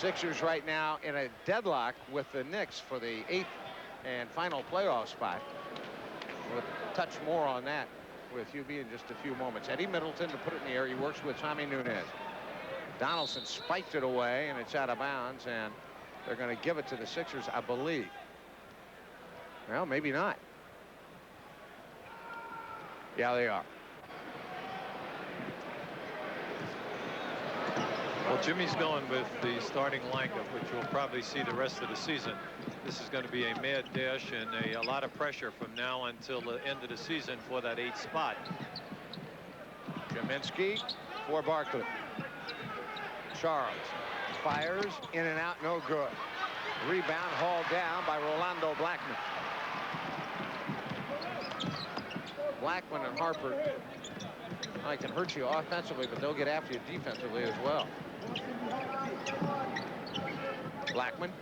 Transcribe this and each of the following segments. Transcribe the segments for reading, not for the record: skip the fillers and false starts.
Sixers right now in a deadlock with the Knicks for the 8th and final playoff spot. We'll touch more on that with UB in just a few moments. Eddie Middleton to put it in the air. He works with Tommy Nunez. Donaldson spiked it away, and it's out of bounds, and they're going to give it to the Sixers, I believe. Well, maybe not. Yeah, they are. Well, Jimmy's going with the starting lineup, which we'll probably see the rest of the season. This is going to be a mad dash and a lot of pressure from now until the end of the season for that 8th spot. Gminiski for Barkley. Charles fires in and out, no good. Rebound hauled down by Rolando Blackman. Blackman and Harper, I can hurt you offensively, but they'll get after you defensively as well. Blackman.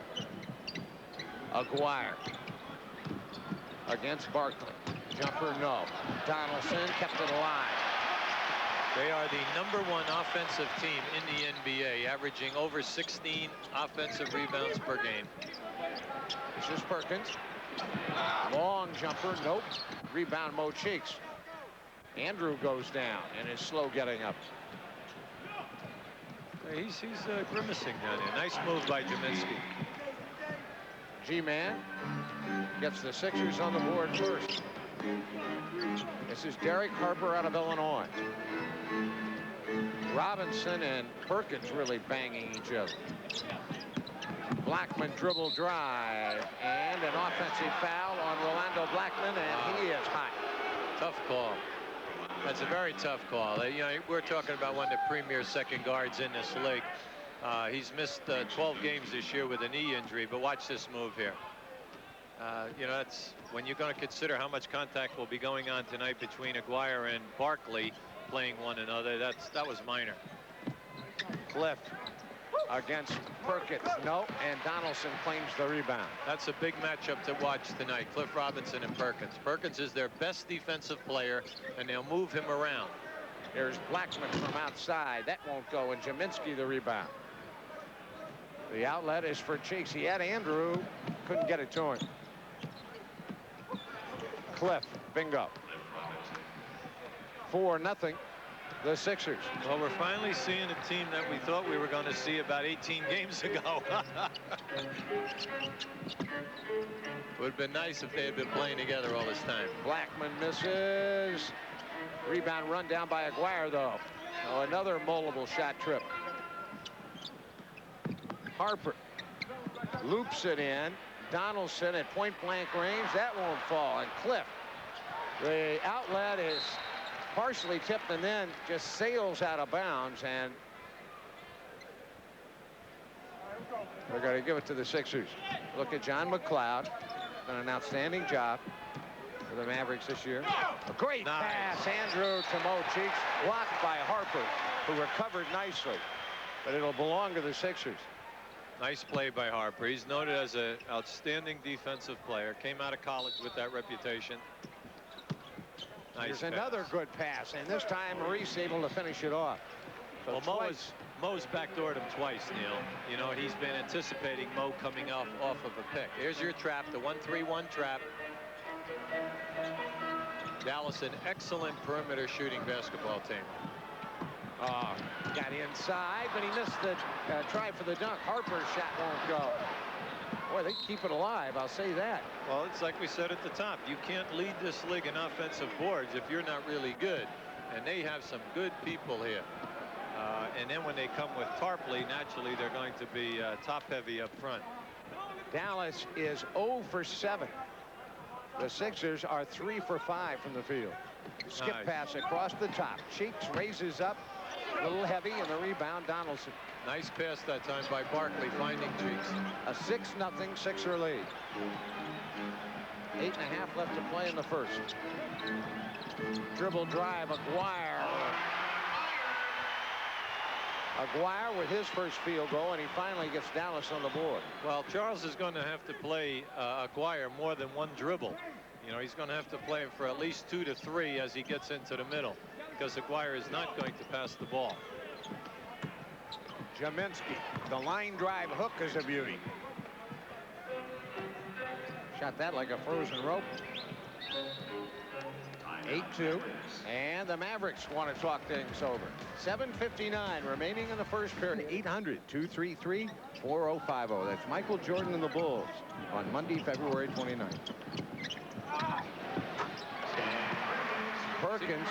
Aguirre against Barkley. Jumper, no. Donaldson kept it alive. They are the #1 offensive team in the NBA, averaging over 16 offensive rebounds per game. This is Perkins. Long jumper, nope. Rebound, Mo Cheeks. Andrew goes down and is slow getting up. He's grimacing down here. Nice move by Gminiski. G-Man gets the Sixers on the board first. This is Derek Harper out of Illinois. Robinson and Perkins really banging each other. Blackman dribble drive and an offensive foul on Rolando Blackman, and he is hot. Tough call. That's a very tough call. You know, we're talking about one of the premier second guards in this league. He's missed 12 games this year with a knee injury, but watch this move here. You know, that's when you're going to consider how much contact will be going on tonight between Aguirre and Barkley playing one another. That was minor. Cliff against Perkins, no, and Donaldson claims the rebound. That's a big matchup to watch tonight. Cliff Robinson and Perkins. Perkins is their best defensive player, and they'll move him around. Here's Blackman from outside. That won't go, and Gminiski the rebound. The outlet is for Cheeks. He had Andrew, couldn't get it to him. Cliff, bingo. 4-0. The Sixers. Well, we're finally seeing a team that we thought we were going to see about 18 games ago. Would have been nice if they had been playing together all this time. Blackman misses. Rebound run down by Aguirre, though. Oh, another multiple shot trip. Harper loops it in. Donaldson at point blank range. That won't fall. And Cliff. The outlet is partially tipped and then just sails out of bounds, and they're going to give it to the Sixers. Look at John McLeod. Done an outstanding job for the Mavericks this year. A great pass, Andrew to Mo Cheeks, blocked by Harper, who recovered nicely, but it'll belong to the Sixers. Nice play by Harper. He's noted as an outstanding defensive player. Came out of college with that reputation. Nice. Here's another good pass, and this time Maurice able to finish it off. So well, Mo's backdoored him twice, Neil. You know, he's been anticipating Mo coming off of a pick. Here's your trap, the 1-3-1 trap. Dallas, an excellent perimeter shooting basketball team. Got inside, but he missed the try for the dunk. Harper's shot won't go. Boy, they keep it alive, I'll say that. Well, it's like we said at the top. You can't lead this league in offensive boards if you're not really good. And they have some good people here. And then when they come with Tarpley, naturally they're going to be top-heavy up front. Dallas is 0 for 7. The Sixers are 3 for 5 from the field. Skip pass across the top. Cheeks raises up. A little heavy, and the rebound, Donaldson. Nice pass that time by Barkley, finding Cheeks. A 6-0 Sixer lead. 8.5 left to play in the first. Dribble drive, Aguirre. Aguirre with his first field goal, and he finally gets Dallas on the board. Well, Charles is going to have to play Aguirre more than one dribble. You know, he's going to have to play him for at least 2 to 3 as he gets into the middle, because Aguirre is not going to pass the ball. Gminiski, the line drive hook is a beauty. Shot that like a frozen rope. 8-2, and the Mavericks want to talk things over. 7:59 remaining in the first period. 800-233-4050. That's Michael Jordan and the Bulls on Monday, February 29th. Perkins.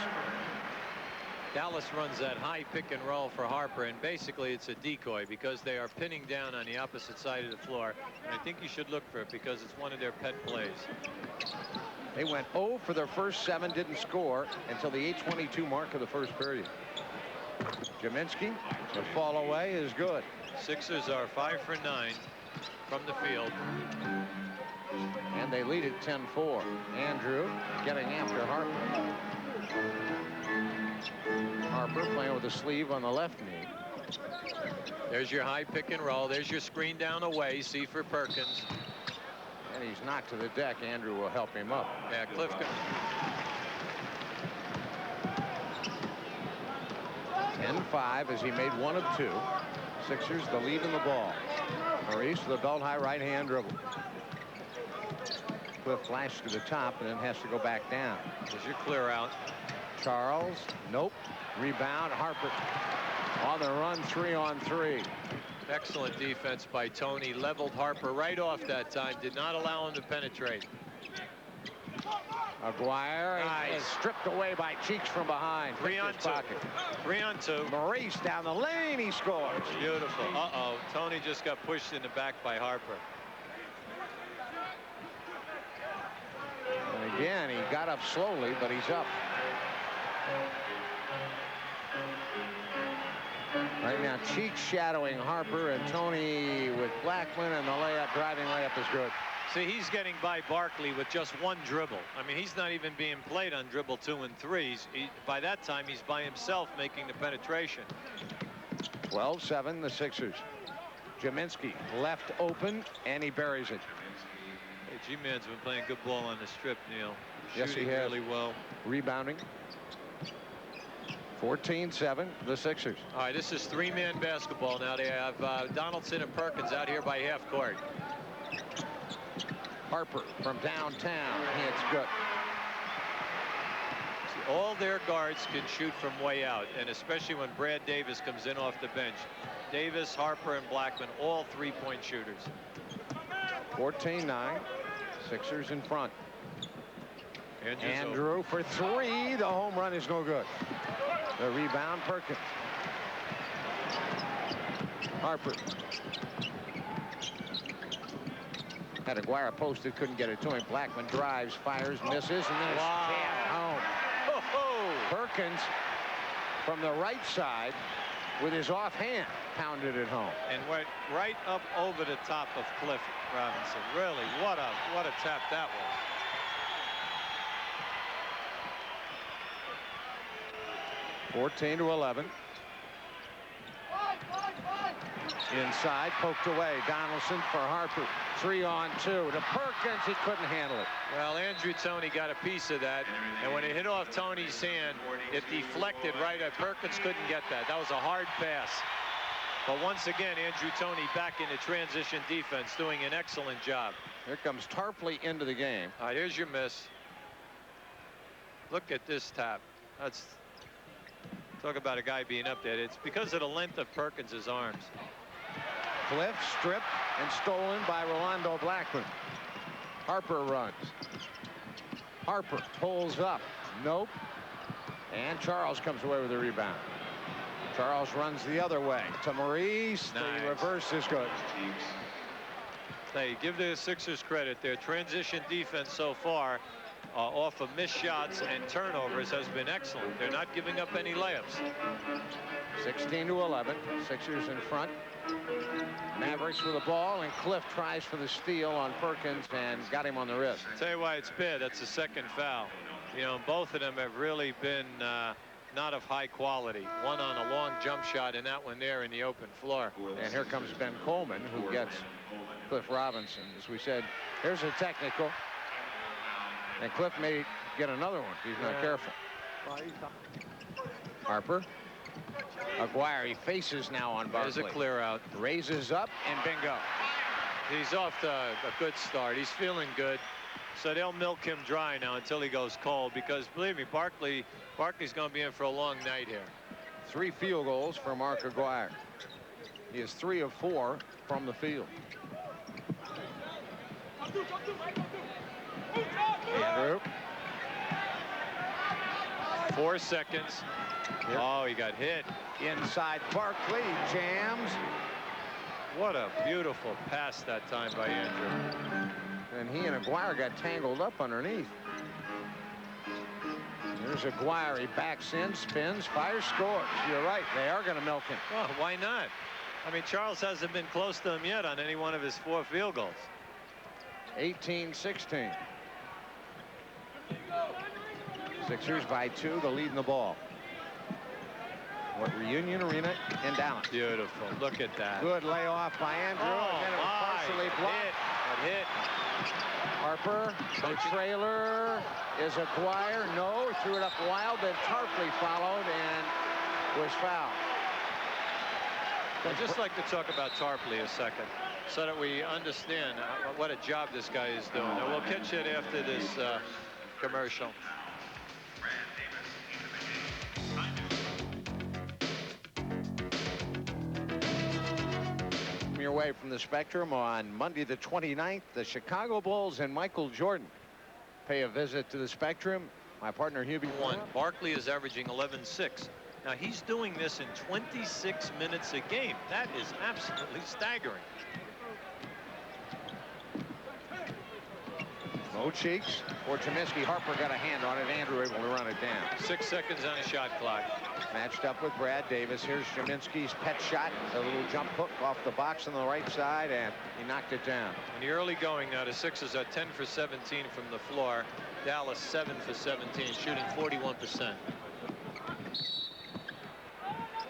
Dallas runs that high pick and roll for Harper, and basically it's a decoy because they are pinning down on the opposite side of the floor. And I think you should look for it because it's one of their pet plays. They went 0 for their first 7, didn't score until the 8:22 mark of the first period. Gminiski, the fall away is good. Sixers are 5 for 9 from the field. And they lead it 10-4. Andrew getting after Harper. Harper playing with a sleeve on the left knee. There's your high pick and roll. There's your screen down away. See for Perkins. And he's knocked to the deck. Andrew will help him up. Yeah, Cliff. 10-5 as he made 1 of 2. Sixers the lead in the ball. Maurice with a belt high right hand dribble. Cliff flashed to the top and then has to go back down. There's your clear out. Charles, nope. Rebound. Harper on the run, 3-on-3. Excellent defense by Tony. Leveled Harper right off that time. Did not allow him to penetrate. Aguirre is stripped away by Cheeks from behind. 3-on-2. 3-on-2. Maurice down the lane. He scores. Beautiful. Uh-oh. Tony just got pushed in the back by Harper. And again, he got up slowly, but he's up. Right now, Cheeks shadowing Harper, and Tony with Blackman, and the layup, driving layup is good. See, he's getting by Barkley with just 1 dribble. I mean, he's not even being played on dribble 2 and 3. By that time, he's by himself making the penetration. 12-7, the Sixers. Gminiski left open, and he buries it. Hey, G-Man's been playing good ball on the strip, Neil. Yes, he has. Really well. Rebounding. 14-7, the Sixers. All right, this is 3-man basketball now. They have Donaldson and Perkins out here by half court. Harper from downtown. It's good. See, all their guards can shoot from way out, and especially when Brad Davis comes in off the bench. Davis, Harper, and Blackman, all 3-point shooters. 14-9. Sixers in front. Andrew over. for 3. The home run is no good. The rebound, Perkins. Harper. Had Aguirre posted, couldn't get it to him. Blackman drives, fires, misses, and then it's jammed home. Perkins from the right side with his offhand pounded it home. And went right up over the top of Cliff Robinson. Really, what a tap that was. $14 to 11. Inside, poked away. Donaldson for Harper. 3-on-2 to Perkins. He couldn't handle it. Well, Andrew Toney got a piece of that, and when it hit off Tony's hand, it deflected right at Perkins. Couldn't get that. That was a hard pass. But once again, Andrew Toney back into transition defense, doing an excellent job. Here comes Tarpley into the game. All right, here's your miss. Look at this tap. That's talk about a guy being up there. It's because of the length of Perkins's arms. Cliff stripped and stolen by Rolando Blackman. Harper runs. Harper pulls up. Nope. And Charles comes away with the rebound. Charles runs the other way to Maurice. Nice. The reverse is good. Hey, give the Sixers credit. Their transition defense so far off of missed shots and turnovers has been excellent. They're not giving up any layups. 16 to 11. Sixers in front. Mavericks with the ball, and Cliff tries for the steal on Perkins and got him on the wrist. Tell you why it's bad. That's the second foul. You know, both of them have really been not of high quality. One on a long jump shot, and that one there in the open floor. And here comes Ben Coleman, who gets Cliff Robinson. As we said, here's a technical. And Cliff may get another one if he's not careful. Harper Aguirre, he faces now on Barkley. There's a clear out. Raises up and bingo. He's off to a good start. He's feeling good. So they'll milk him dry now until he goes cold, because believe me, Barkley's going to be in for a long night here. 3 field goals for Mark Aguirre. He is 3 of 4 from the field. Andrew. 4 seconds. Yep. Oh, he got hit. Inside Barkley, jams. What a beautiful pass that time by Andrew. And he and Aguirre got tangled up underneath. There's Aguirre, he backs in, spins, fires, scores. You're right, they are going to milk him. Well, why not? I mean, Charles hasn't been close to him yet on any one of his 4 field goals. 18-16. Sixers by 2, the lead in the ball. What Reunion Arena in Dallas. Beautiful. Look at that. Good layoff by Andrew. Oh, and then it was partially blocked. Hit. Harper, the trailer is Aguirre. No, he threw it up wild. Then Tarpley followed and was fouled. I'd just like to talk about Tarpley a second, so that we understand what a job this guy is doing. And we'll catch it after this commercial. Your way from the Spectrum on Monday the 29th, the Chicago Bulls and Michael Jordan pay a visit to the Spectrum. My partner Hubie. Barkley is averaging 11-6. Now he's doing this in 26 minutes a game. That is absolutely staggering. No cheeks for Gminiski. Harper got a hand on it. Andrew able to run it down. 6 seconds on a shot clock. Matched up with Brad Davis. Here's Gminiski's pet shot. A little jump hook off the box on the right side, and he knocked it down. In the early going now, the Sixers are 10 for 17 from the floor. Dallas 7 for 17, shooting 41%.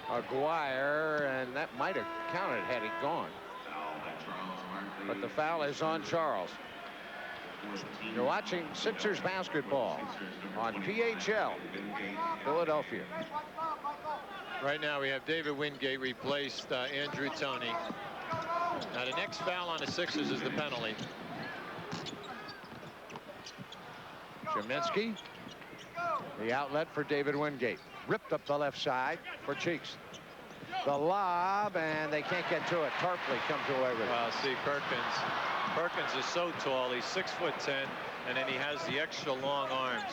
Aguirre, and that might have counted had he gone. But the foul is on Charles. You're watching Sixers basketball on PHL Philadelphia. Right now we have David Wingate replaced Andrew Toney. Now the next foul on the Sixers is the penalty. Gminiski, the outlet for David Wingate. Ripped up the left side for Cheeks. The lob, and they can't get to it. Tarpley comes away with it. Well, see, Perkins is so tall. He's 6'10", and then he has the extra long arms.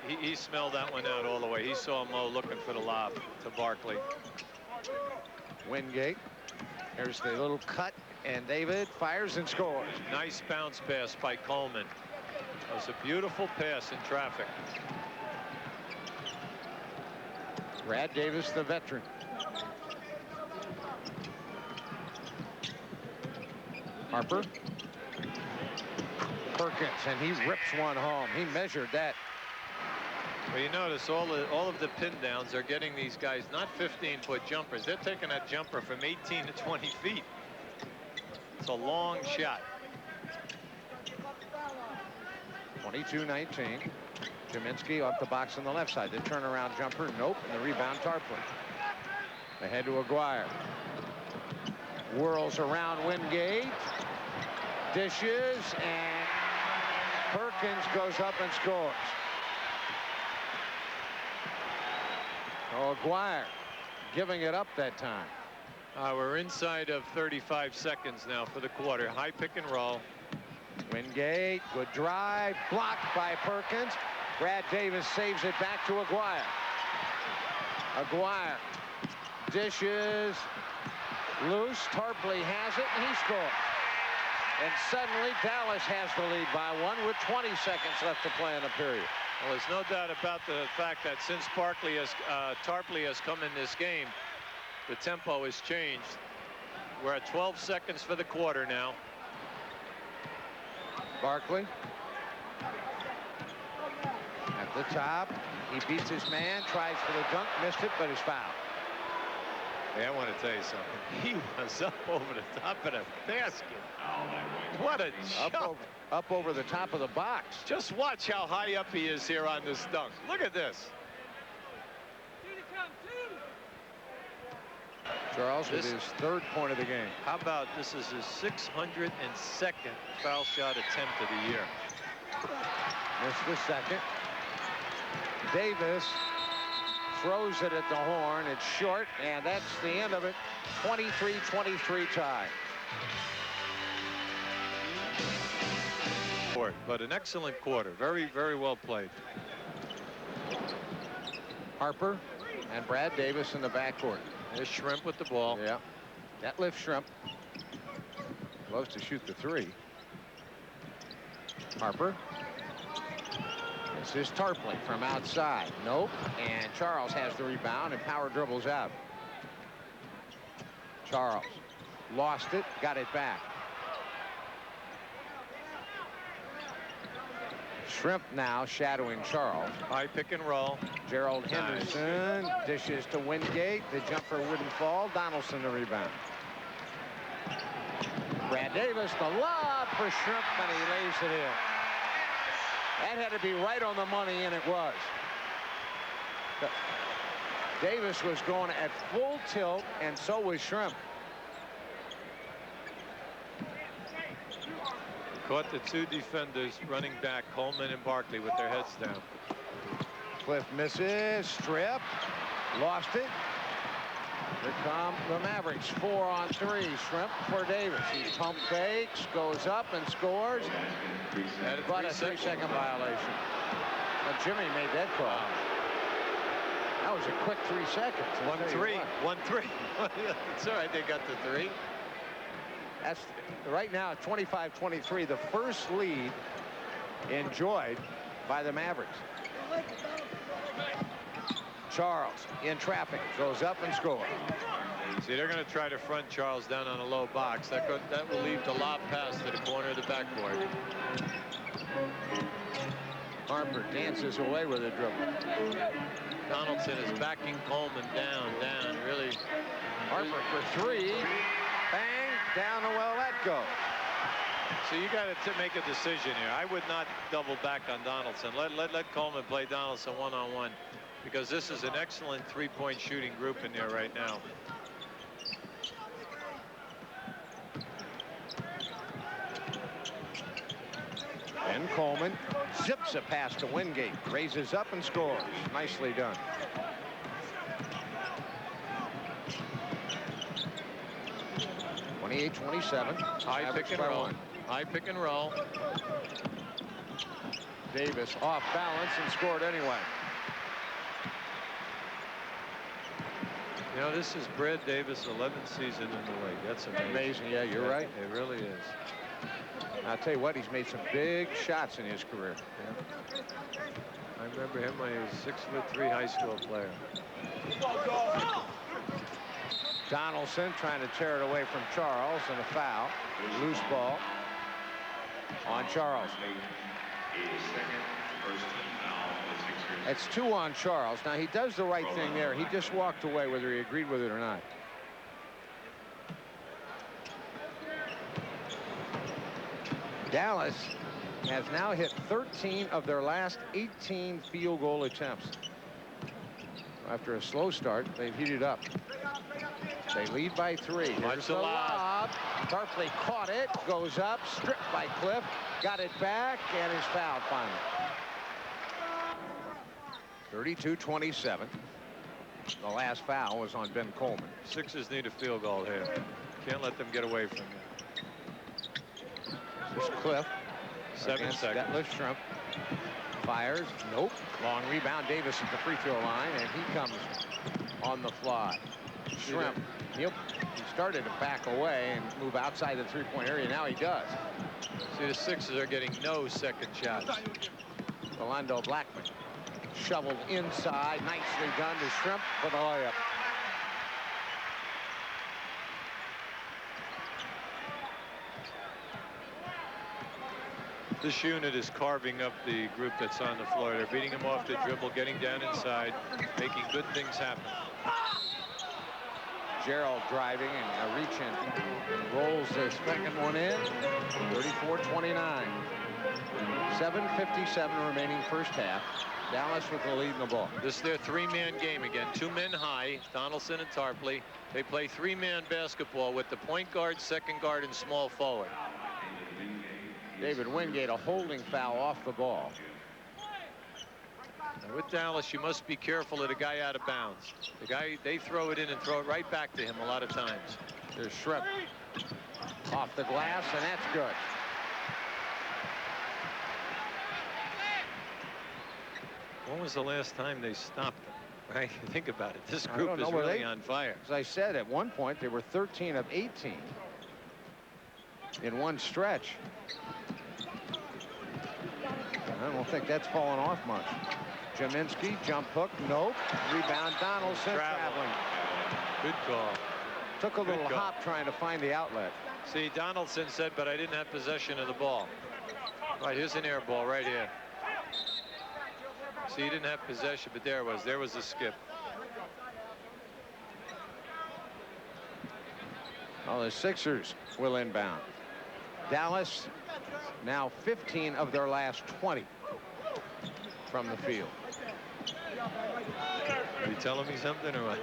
He smelled that one out all the way. He saw Mo looking for the lob to Barkley. Wingate. Here's the little cut, and David fires and scores. Nice bounce pass by Coleman. It was a beautiful pass in traffic. Brad Davis, the veteran. Harper. Perkins, and he rips one home. He measured that. Well, you notice all of the pin downs are getting these guys not 15-foot jumpers. They're taking that jumper from 18 to 20 feet. It's a long shot. 22-19. Gminiski off the box on the left side. The turnaround jumper, nope, and the rebound Tarpley. Ahead to Aguirre. Whirls around Wingate. Dishes, and Perkins goes up and scores. Oh, Aguirre giving it up that time. We're inside of 35 seconds now for the quarter. High pick and roll. Wingate, good drive, blocked by Perkins. Brad Davis saves it back to Aguirre. Aguirre dishes loose. Tarpley has it, and he scores. And suddenly Dallas has the lead by 1 with 20 seconds left to play in the period. Well, there's no doubt about the fact that since Tarpley has come in this game, the tempo has changed. We're at 12 seconds for the quarter now. Barkley at the top. He beats his man, tries for the dunk, missed it, but is fouled. Hey, I want to tell you something. He was up over the top of the basket. What a jump. Up over the top of the box. Just watch how high up he is here on this dunk. Look at this. Charles with his 3rd point of the game. How about this is his 602nd foul shot attempt of the year. Missed the second. Davis throws it at the horn. It's short, and that's the end of it. 23-23 tie. But an excellent quarter. Very, very well played. Harper and Brad Davis in the backcourt. There's Shrimp with the ball. Yeah. That lifts Shrimp. Loves to shoot the 3. Harper. This is Tarpley from outside. Nope. And Charles has the rebound and power dribbles out. Charles lost it, got it back. Shrimp now shadowing Charles. High pick and roll. Gerald Henderson dishes to Wingate. The jumper wouldn't fall. Donaldson the rebound. Brad Davis, the lob for Shrimp, and he lays it in. That had to be right on the money, and it was. Davis was going at full tilt, and so was Shrimp. Caught the 2 defenders running back, Coleman and Barkley, with their heads down. Cliff misses, strip, lost it. Here come the Mavericks, 4 on 3. Shrimp for Davis. He pump fakes, goes up and scores. But a 3-second violation. But Jimmy made that call. That was a quick 3 seconds. 1-3. 1-3. It's all right. They got the 3. That's right now 25-23, the first lead enjoyed by the Mavericks. Charles in traffic, goes up and scores. See, they're going to try to front Charles down on a low box. That will leave the lob pass to the corner of the backboard. Harper dances away with a dribble. Donaldson is backing Coleman down, really. Harper for 3. Bang, down the well, let go. So you got to make a decision here. I would not double back on Donaldson. Let Coleman play Donaldson one-on-one, because this is an excellent 3-point shooting group in there right now. And Coleman zips a pass to Wingate, raises up and scores. Nicely done. (28-27). High pick and roll. High pick and roll. Davis off balance and scored anyway. You know, this is Brad Davis' 11th season in the league. That's amazing. Yeah, you're right. It really is. I'll tell you what, he's made some big shots in his career. Yeah. I remember him when he was 6'3" high school player. Donaldson trying to tear it away from Charles, and a foul. Loose ball on Charles. It's 2 on Charles. Now, he does the right thing there. He just walked away, whether he agreed with it or not. Dallas has now hit 13 of their last 18 field goal attempts. After a slow start, they've heated up. They lead by 3. Here's the lob. Tarpley caught it, goes up, stripped by Cliff, got it back, and is fouled finally. 32-27. The last foul was on Ben Coleman. Sixers need a field goal here. Can't let them get away from it. This is Cliff. 7 seconds. That lifts Shrimp. Fires. Nope. Long rebound. Davis at the free throw line, and he comes on the fly. Shrimp. Yep. He started to back away and move outside the 3-point area. Now he does. See, the Sixers are getting no second shots. Orlando Blackman shoveled inside. Nicely done to Shrimp for the layup. This unit is carving up the group that's on the floor. They're beating him off the dribble, getting down inside, making good things happen. Gerald driving and reaching. Rolls the second one in. 34-29. 7:57 remaining first half. Dallas with the lead in the ball. This is their three-man game again. Two men high, Donaldson and Tarpley. They play three-man basketball with the point guard, second guard, and small forward. David Wingate, a holding foul off the ball. Now with Dallas, you must be careful of the guy out of bounds. The guy, they throw it in and throw it right back to him a lot of times. There's Shrimp off the glass, and that's good. When was the last time they stopped them? Right? Think about it. This group is really on fire. As I said, at one point, they were 13 of 18 in one stretch. I don't think that's fallen off much. Gminiski, jump hook, nope. Rebound, Donaldson traveling. Good call. Took a little hop trying to find the outlet. See, Donaldson said, but I didn't have possession of the ball. Right, here's an air ball right here. See, he didn't have possession, but there was a skip. Well, the Sixers will inbound. Dallas now 15 of their last 20 from the field. Are you telling me something or what?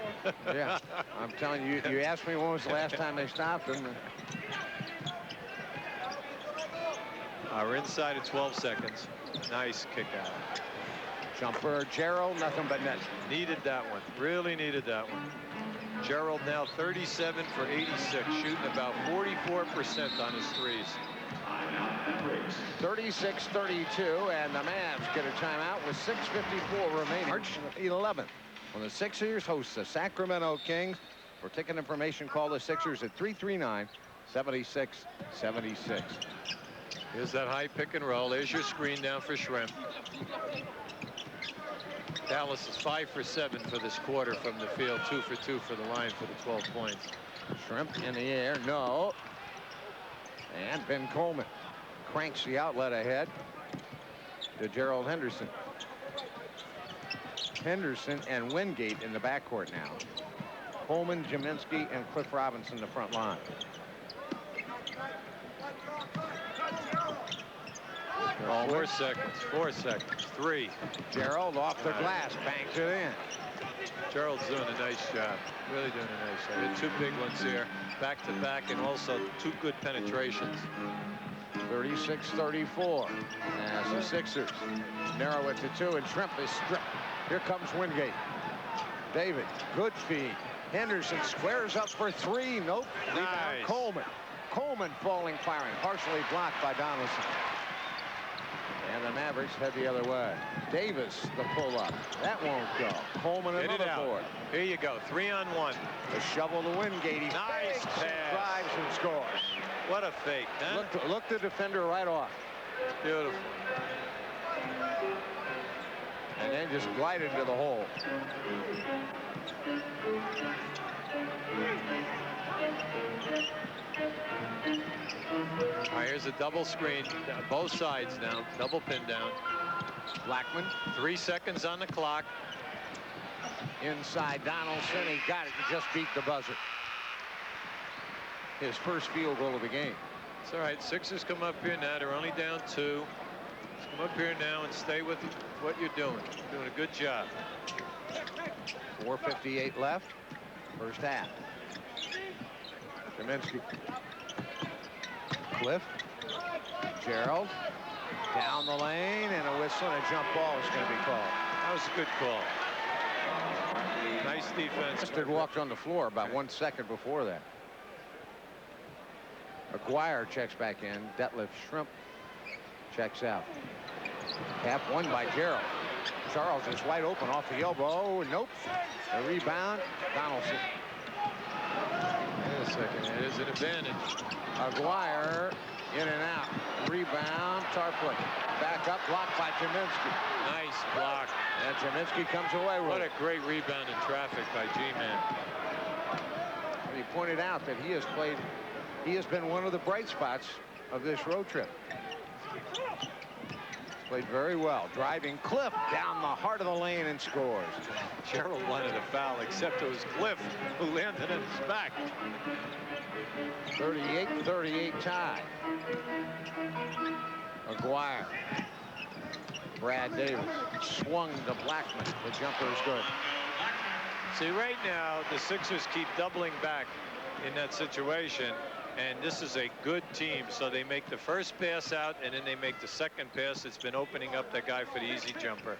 Yeah, I'm telling you. You asked me when was the last time they stopped them. We're inside of 12 seconds. Nice kick out. Jumper, Gerald, nothing but net. Needed that one. Really needed that one. Gerald now 37 for 86, shooting about 44% on his threes. 36-32, and the Mavs get a timeout with 6:54 remaining. March 11th, when the Sixers host the Sacramento Kings. For ticket information, call the Sixers at 339-7676. Here's that high pick and roll. There's your screen down for Shrimp. Dallas is 5 for 7 for this quarter from the field, 2 for 2 for the line for the 12 points. Shrimp in the air, no. And Ben Coleman cranks the outlet ahead to Gerald Henderson. Henderson and Wingate in the backcourt now. Coleman, Gminiski, and Cliff Robinson the front line. Oh, 4 seconds, 4 seconds, 3. Gerald off the glass, banks it in. Gerald's doing a nice job, really doing a nice job. Had 2 big ones here, back to back, and also 2 good penetrations. 36-34 as the Sixers narrow it to 2, and Shrimp is stripped. Here comes Wingate. David, good feed. Henderson squares up for 3. Nope. Rebound, Nice. Coleman. Coleman falling, firing, partially blocked by Donaldson. And the Mavericks head the other way. Davis, the pull-up. That won't go. Coleman another board. Here you go, 3-on-1. The shovel to Wingate. He Nice fakes, pass. drives and scores. What a fake, huh? Look the defender right off. Beautiful. And then just glided into the hole. All right, here's a double screen, both sides now, double pin down. Blackman 3 seconds on the clock. inside Donaldson. He got it and just beat the buzzer. His first field goal of the game. It's all right. Sixers come up here now. They're only down 2. Just come up here now and stay with what you're doing. You're doing a good job. 4:58 left. First half. Gminiski. Cliff. Gerald. Down the lane, and a whistle and a jump ball is going to be called. That was a good call. Nice defense. Mustard walked on the floor about 1 second before that. Aguirre checks back in. Detlef Shrimp checks out. Half won by Gerald. Charles is wide open off the elbow. Nope. The rebound. Donaldson. Wait a second. It is an advantage. Aguirre in and out. Rebound. Tarpley. Back up. Blocked by Gminiski. Nice block. And Gminiski comes away with What it. a great rebound in traffic by G-Man. He pointed out that he has been one of the bright spots of this road trip. Played very well. Driving Cliff down the heart of the lane and scores. Gerald wanted a foul, except it was Cliff who landed in his back. 38-38 tie. Aguirre. Brad Davis swung to Blackman. The jumper is good. See, right now, the Sixers keep doubling back in that situation, and this is a good team. So they make the first pass out, and then they make the second pass. It's been opening up that guy for the easy jumper.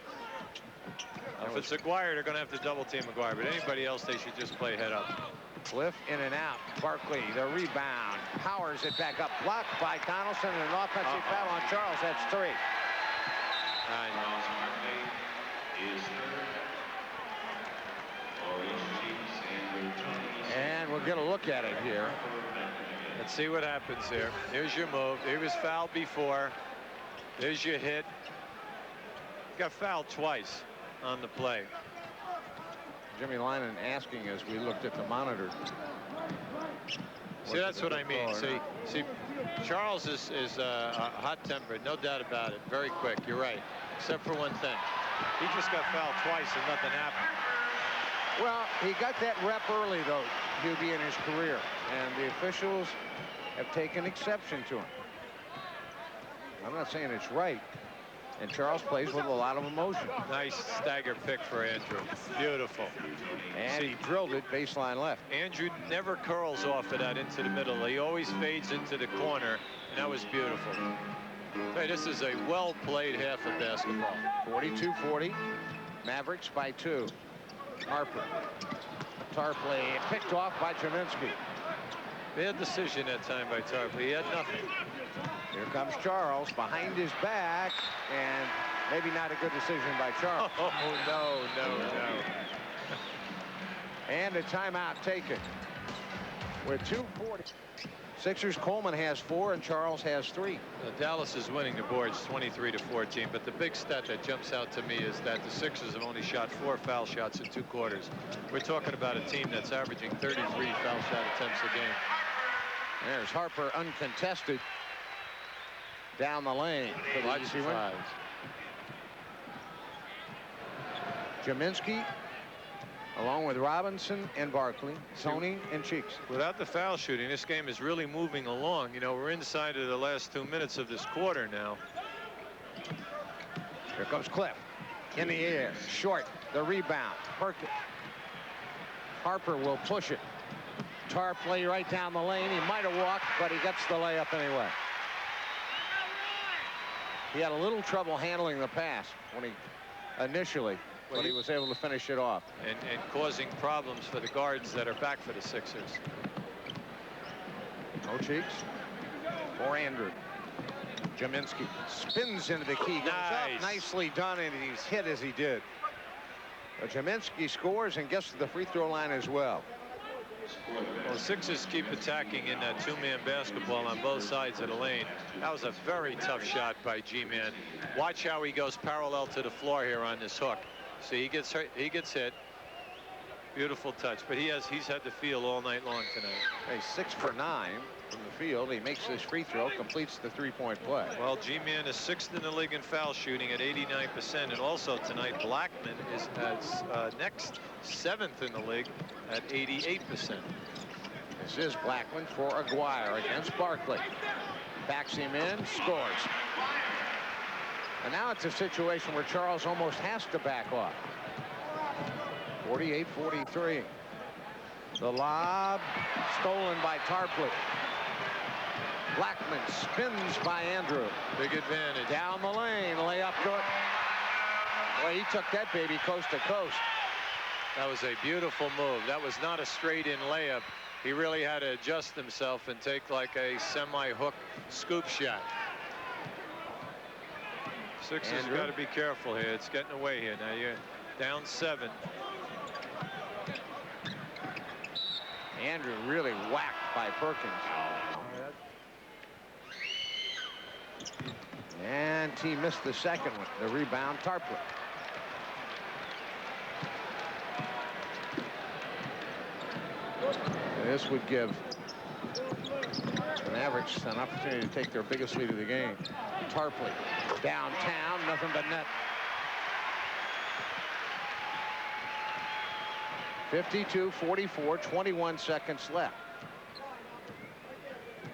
If it's Aguirre, they're going to have to double team Aguirre, but anybody else, they should just play head up. Cliff in and out. Barkley, the rebound. Powers it back up. Blocked by Donaldson, and an offensive foul on Charles. That's 3. And we'll get a look at it here. Let's see what happens here. Here's your move. He was fouled before. There's your hit. Got fouled twice on the play. Jimmy Lynan asking as we looked at the monitor. See, that's what I mean. See, Charles is hot-tempered, no doubt about it. Very quick. You're right, except for one thing. He just got fouled twice and nothing happened. Well, he got that rep early, though, Hubie, in his career, and the officials have taken exception to him. I'm not saying it's right. And Charles plays with a lot of emotion. Nice stagger pick for Andrew. Beautiful. And he drilled it baseline left. Andrew never curls off of that into the middle. He always fades into the corner, and that was beautiful. Hey, this is a well-played half of basketball. 42-40. Mavericks by 2. Harper. Tarpley picked off by Gminiski. Bad decision that time by Tarpley. He had nothing. Here comes Charles behind his back, and maybe not a good decision by Charles. Oh, no. And a timeout taken. With 2:40. Sixers, Coleman has 4 and Charles has 3. Dallas is winning the boards 23-14, but the big stat that jumps out to me is that the Sixers have only shot 4 foul shots in 2 quarters. We're talking about a team that's averaging 33 foul shot attempts a game. There's Harper uncontested down the lane for the easy win. Gminiski, along with Robinson and Barkley, Tony and Cheeks. Without the foul shooting, this game is really moving along. You know, we're inside of the last 2 minutes of this quarter now. Here comes Cliff in the air, short, the rebound. Perkins. Harper will push it. Tarpley right down the lane. He might have walked, but he gets the layup anyway. He had a little trouble handling the pass when he initially, but he was able to finish it off. And causing problems for the guards that are back for the Sixers. No Cheeks for Andrew. Gminiski spins into the key. Goes up, nicely done, and he's hit as he did. But Gminiski scores and gets to the free throw line as well. Well, the Sixers keep attacking in that 2-man basketball on both sides of the lane. That was a very tough shot by G-Man. Watch how he goes parallel to the floor here on this hook. See, he gets hurt, he gets hit. Beautiful touch, but he's had the feel all night long tonight. He's 6 for 9 from the field. He makes his free throw, completes the 3-point play. Well, G-Man is 6th in the league in foul shooting at 89%, and also tonight Blackman is next 7th in the league at 88%. This is Blackman for Aguirre against Barkley. Backs him in, scores. And now it's a situation where Charles almost has to back off. 48-43. The lob stolen by Tarpley. Blackman spins by Andrew. Big advantage. Down the lane, layup good. Well, he took that baby coast to coast. That was a beautiful move. That was not a straight-in layup. He really had to adjust himself and take like a semi-hook scoop shot. Sixers got to be careful here. It's getting away here. Now you're down 7. Andrew really whacked by Perkins. And he missed the second one. The rebound, Tarpley. This would give the Mavericks an opportunity to take their biggest lead of the game. Tarpley downtown, nothing but net. 52-44, 21 seconds left.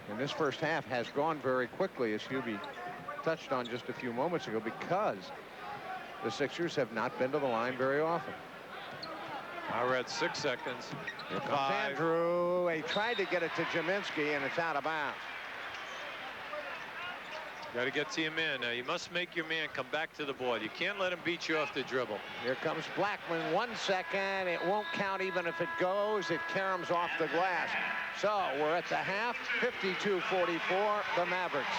And this first half has gone very quickly, as Hubie touched on just a few moments ago, because the Sixers have not been to the line very often. I read 6 seconds. Here comes Andrew. He tried to get it to Gminiski, and it's out of bounds. Got to get to your man now. You must make your man come back to the board. You can't let him beat you off the dribble. Here comes Blackman. 1 second. It won't count even if it goes. It caroms off the glass. So we're at the half. 52-44, the Mavericks.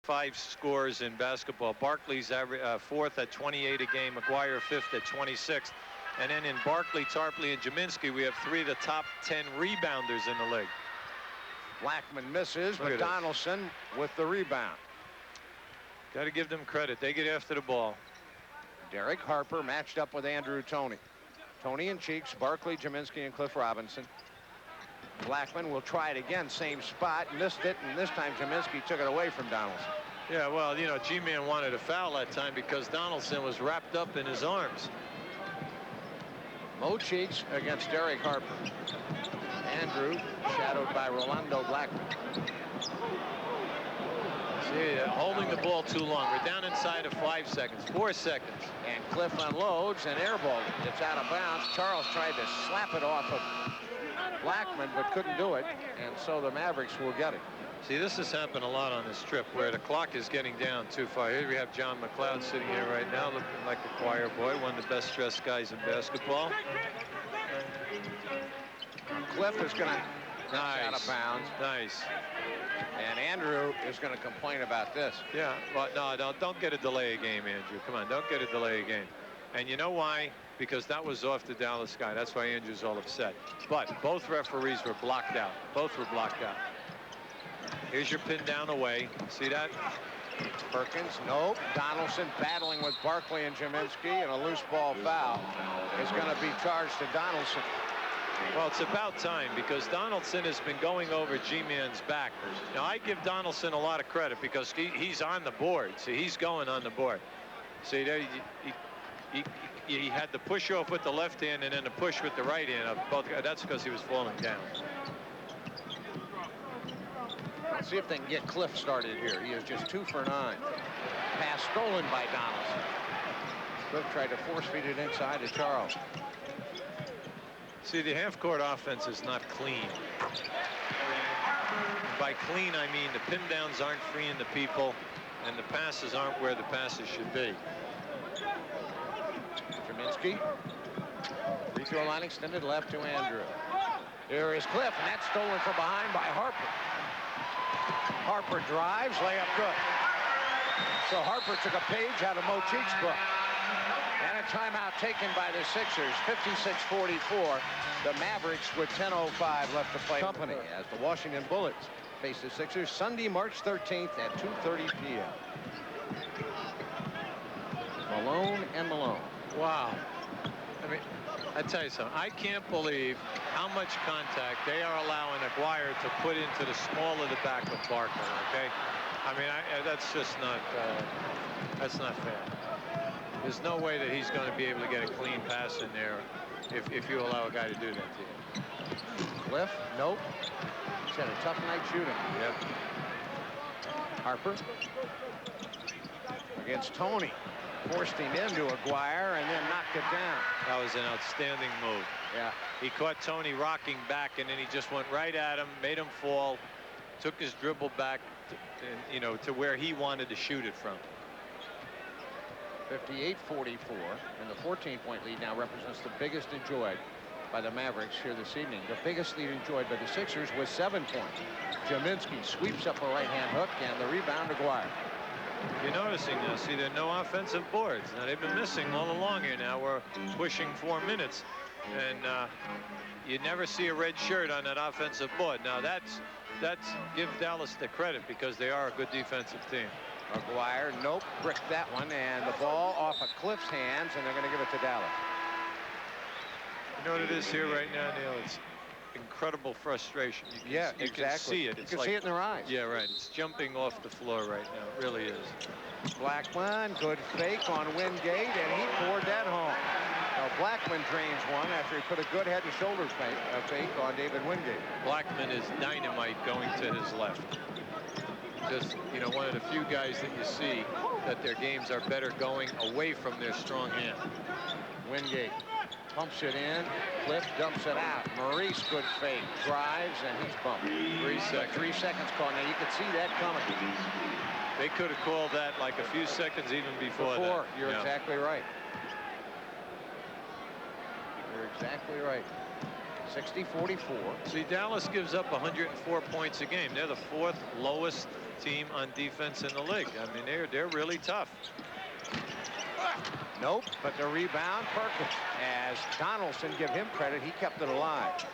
Five scores in basketball. Barkley's fourth at 28 a game. McGuire fifth at 26. And then in Barkley, Tarpley, and Gminiski, we have 3 of the top 10 rebounders in the league. Blackman misses, but Donaldson with the rebound. Got to give them credit. They get after the ball. Derek Harper matched up with Andrew Toney. Toney and Cheeks, Barkley, Gminiski, and Cliff Robinson. Blackman will try it again, same spot, missed it, and this time Gminiski took it away from Donaldson. Yeah, well, you know, G-Man wanted a foul that time because Donaldson was wrapped up in his arms. Mo Cheeks against Derek Harper. Andrew shadowed by Rolando Blackman. See, holding the ball too long. We're down inside of 5 seconds, 4 seconds. And Cliff unloads and airballed it. It's out of bounds. Charles tried to slap it off of Blackman, but couldn't do it, and so the Mavericks will get it. See, this has happened a lot on this trip where the clock is getting down too far. Here we have John McLeod sitting here right now looking like a choir boy, one of the best dressed guys in basketball. Cliff is going to out of bounds. Nice. And Andrew is going to complain about this. Yeah, well, no, don't get a delay a game, Andrew. Come on, don't get a delay a game. And you know why? Because that was off the Dallas guy. That's why Andrew's all upset. But both referees were blocked out. Both were blocked out. Here's your pin down away. See that? Perkins, nope. Donaldson battling with Barkley and Gminiski, and a loose ball foul is going to be charged to Donaldson. Well, it's about time because Donaldson has been going over G-Man's back. Now, I give Donaldson a lot of credit because he's on the board. See, he's going on the board. See, there, he had the push off with the left hand and then the push with the right hand. That's because he was falling down. Let's see if they can get Cliff started here. He is just 2 for 9. Pass stolen by Donaldson. Cliff tried to force feed it inside to Charles. See, the half-court offense is not clean. By clean, I mean the pin downs aren't freeing the people, and the passes aren't where the passes should be. Gminiski. Free throw line extended left to Andrew. Here is Cliff, and that's stolen from behind by Harper. Harper drives, layup good. So Harper took a page out of Mo Cheek's book. And a timeout taken by the Sixers, 56-44. The Mavericks with 10:05 left to play. Company as the Washington Bullets face the Sixers Sunday, March 13th at 2:30 p.m. Malone and Malone. Wow. I mean, I tell you something. I can't believe how much contact they are allowing Aguirre to put into the small of the back of Barker. Okay. I mean, that's just not. That's not fair. There's no way that he's going to be able to get a clean pass in there if you allow a guy to do that to you. Cliff, nope. He's had a tough night shooting. Yep. Harper against Tony. Forced him into Aguirre and then knocked it down. That was an outstanding move. Yeah. He caught Tony rocking back, and then he just went right at him, made him fall, took his dribble back, to where he wanted to shoot it from. 58-44, and the 14-point lead now represents the biggest enjoyed by the Mavericks here this evening. The biggest lead enjoyed by the Sixers was 7 points. Gminiski sweeps up a right-hand hook, and the rebound Aguirre. You're noticing now, see, there are no offensive boards. Now, they've been missing all along here now. We're pushing 4 minutes, and you never see a red shirt on that offensive board. Now, that's give Dallas the credit because they are a good defensive team. Aguirre, nope, bricked that one, and the ball off of Cliff's hands, and they're going to give it to Dallas. You know what it is here right now, Neil? It's incredible frustration. You can see it. You can see it in their eyes. Yeah, right. It's jumping off the floor right now. It really is. Blackman, good fake on Wingate, and he poured that home. Now Blackman drains one after he put a good head and shoulders fake on David Wingate. Blackman is dynamite going to his left. Just, one of the few guys that you see that their games are better going away from their strong hand. Wingate pumps it in. Cliff dumps it out. Maurice, good fake. Drives, and he's bumped. 3 seconds. 3 seconds call. Now, you could see that coming. They could have called that like a few seconds even before that. You're exactly right. You're exactly right. 60-44. See, Dallas gives up 104 points a game. They're the 4th lowest team on defense in the league. I mean, they're really tough. Nope, but the rebound, Perkins. As Donaldson, give him credit, he kept it alive.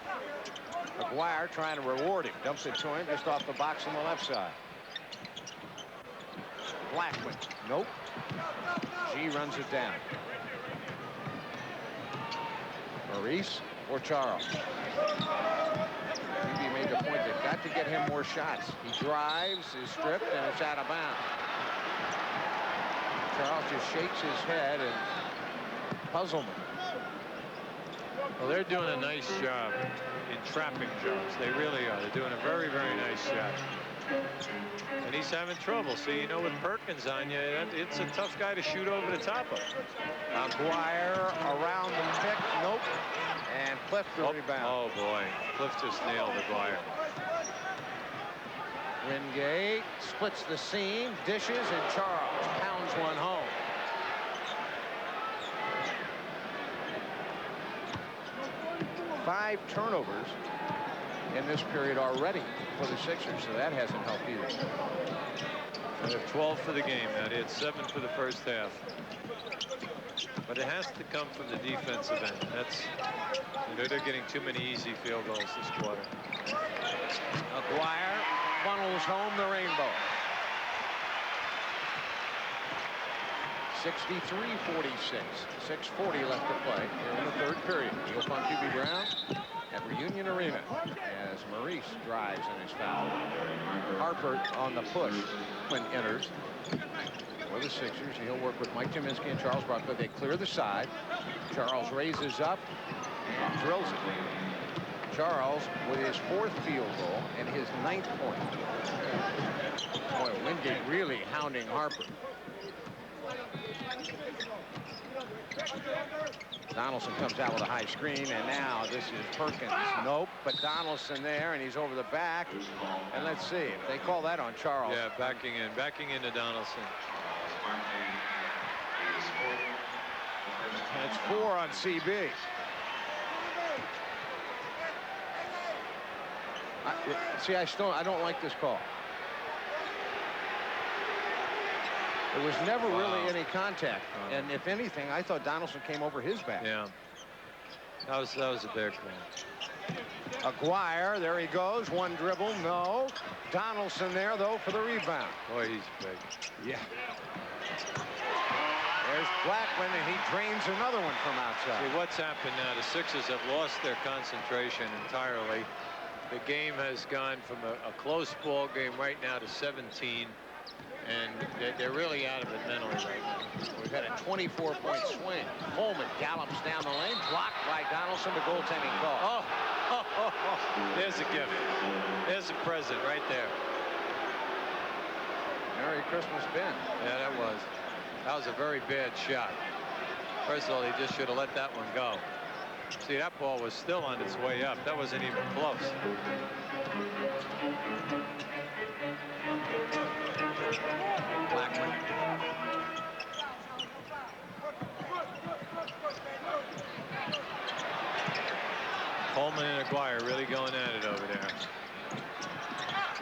Aguirre trying to reward him. Dumps it to him just off the box on the left side. Blackman, nope. G runs it down. Maurice or Charles. He made the point they've got to get him more shots. He drives, is stripped, and it's out of bounds. Charles just shakes his head and puzzlement. Well, they're doing a nice job in trapping jobs. They really are. They're doing a very, very nice job. And he's having trouble. See, with Perkins on you, it's a tough guy to shoot over the top of. Aguirre around the pick. Nope. And Cliff the rebound. Oh, boy. Cliff just nailed Aguirre. Wingate splits the seam, dishes, and Charles pounds one home. Five turnovers in this period already for the Sixers, so that hasn't helped either. They have 12 for the game. Now they had 7 for the first half. But it has to come from the defensive end. That's, they're getting too many easy field goals this quarter. Aguirre funnels home the rainbow. 63-46. 6:40 left to play here in the third period. Neil Pontube Brown at Reunion Arena as Maurice drives and is fouled. Harper on the push when enters for the Sixers. He'll work with Mike Gminiski and Charles Barkley. They clear the side. Charles raises up and drills it. Charles with his 4th field goal and his 9th point. Boy, Wingate really hounding Harper. Donaldson comes out with a high screen, and now this is Perkins. Nope, but Donaldson there, and he's over the back. And let's see if they call that on Charles. Yeah, backing into Donaldson. And it's 4 on CB. I don't like this call. There was never really any contact. And if anything, I thought Donaldson came over his back. Yeah. That was a big call. Aguirre, there he goes. One dribble, no. Donaldson there, though, for the rebound. Boy, he's big. Yeah. There's Blackman, and he drains another one from outside. See, what's happened now, the Sixers have lost their concentration entirely. The game has gone from a close ball game right now to 17. And they're really out of it mentally right now. We've had a 24-point swing. Coleman gallops down the lane, blocked by Donaldson. The goaltending call. There's a gift. There's a present right there. Merry Christmas, Ben. Yeah, that was a very bad shot. First of all, he just should have let that one go. See, that ball was still on its way up. That wasn't even close. Blackman. Coleman and Aguirre really going at it over there.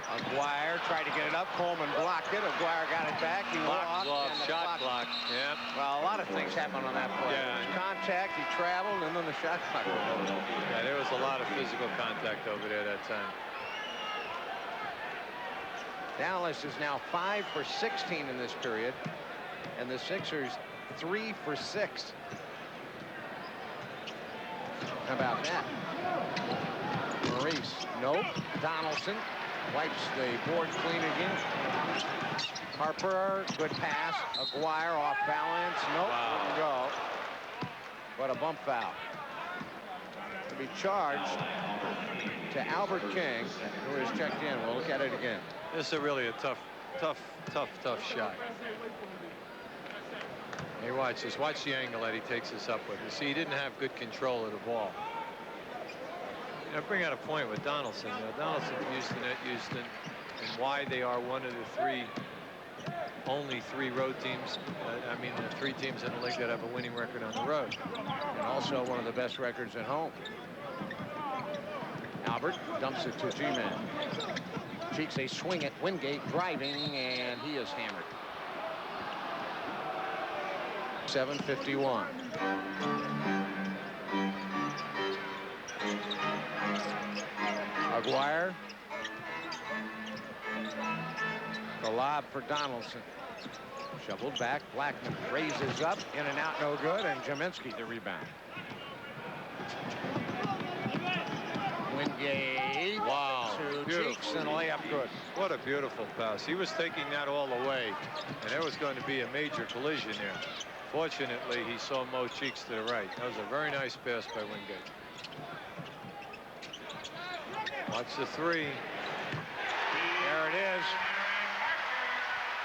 Aguirre tried to get it up. Coleman blocked it. Aguirre got it back. He walked. Off, shot clock. Yeah. Well, a lot of things happened on that play. Yeah. Contact, he traveled, and then the shot clock. Yeah, there was a lot of physical contact over there that time. Dallas is now 5 for 16 in this period, and the Sixers 3 for 6. How about that? Maurice, nope. Donaldson wipes the board clean again. Harper, good pass. Aguirre off balance. Nope, wouldn't go. What a bump foul. To be charged to Albert King, who is checked in. We'll look at it again. This is really a tough shot. Hey, watch this. Watch the angle that he takes this up with. You see, he didn't have good control of the ball. You know, bring out a point with Donaldson. You know, Donaldson, Houston, and why they are one of the only three road teams. I mean, the 3 teams in the league that have a winning record on the road. And also one of the best records at home. Albert dumps it to G-Man. Cheeks a swing at Wingate, driving, and he is hammered. 7:51. Aguirre. The lob for Donaldson. Shoveled back. Blackman raises up. In and out, no good. And Gminiski the rebound. Wingate. Wow. To Cheeks and layup good. What a beautiful pass. He was taking that all away, and there was going to be a major collision there. Fortunately, he saw Mo Cheeks to the right. That was a very nice pass by Wingate. Watch the 3. There it is.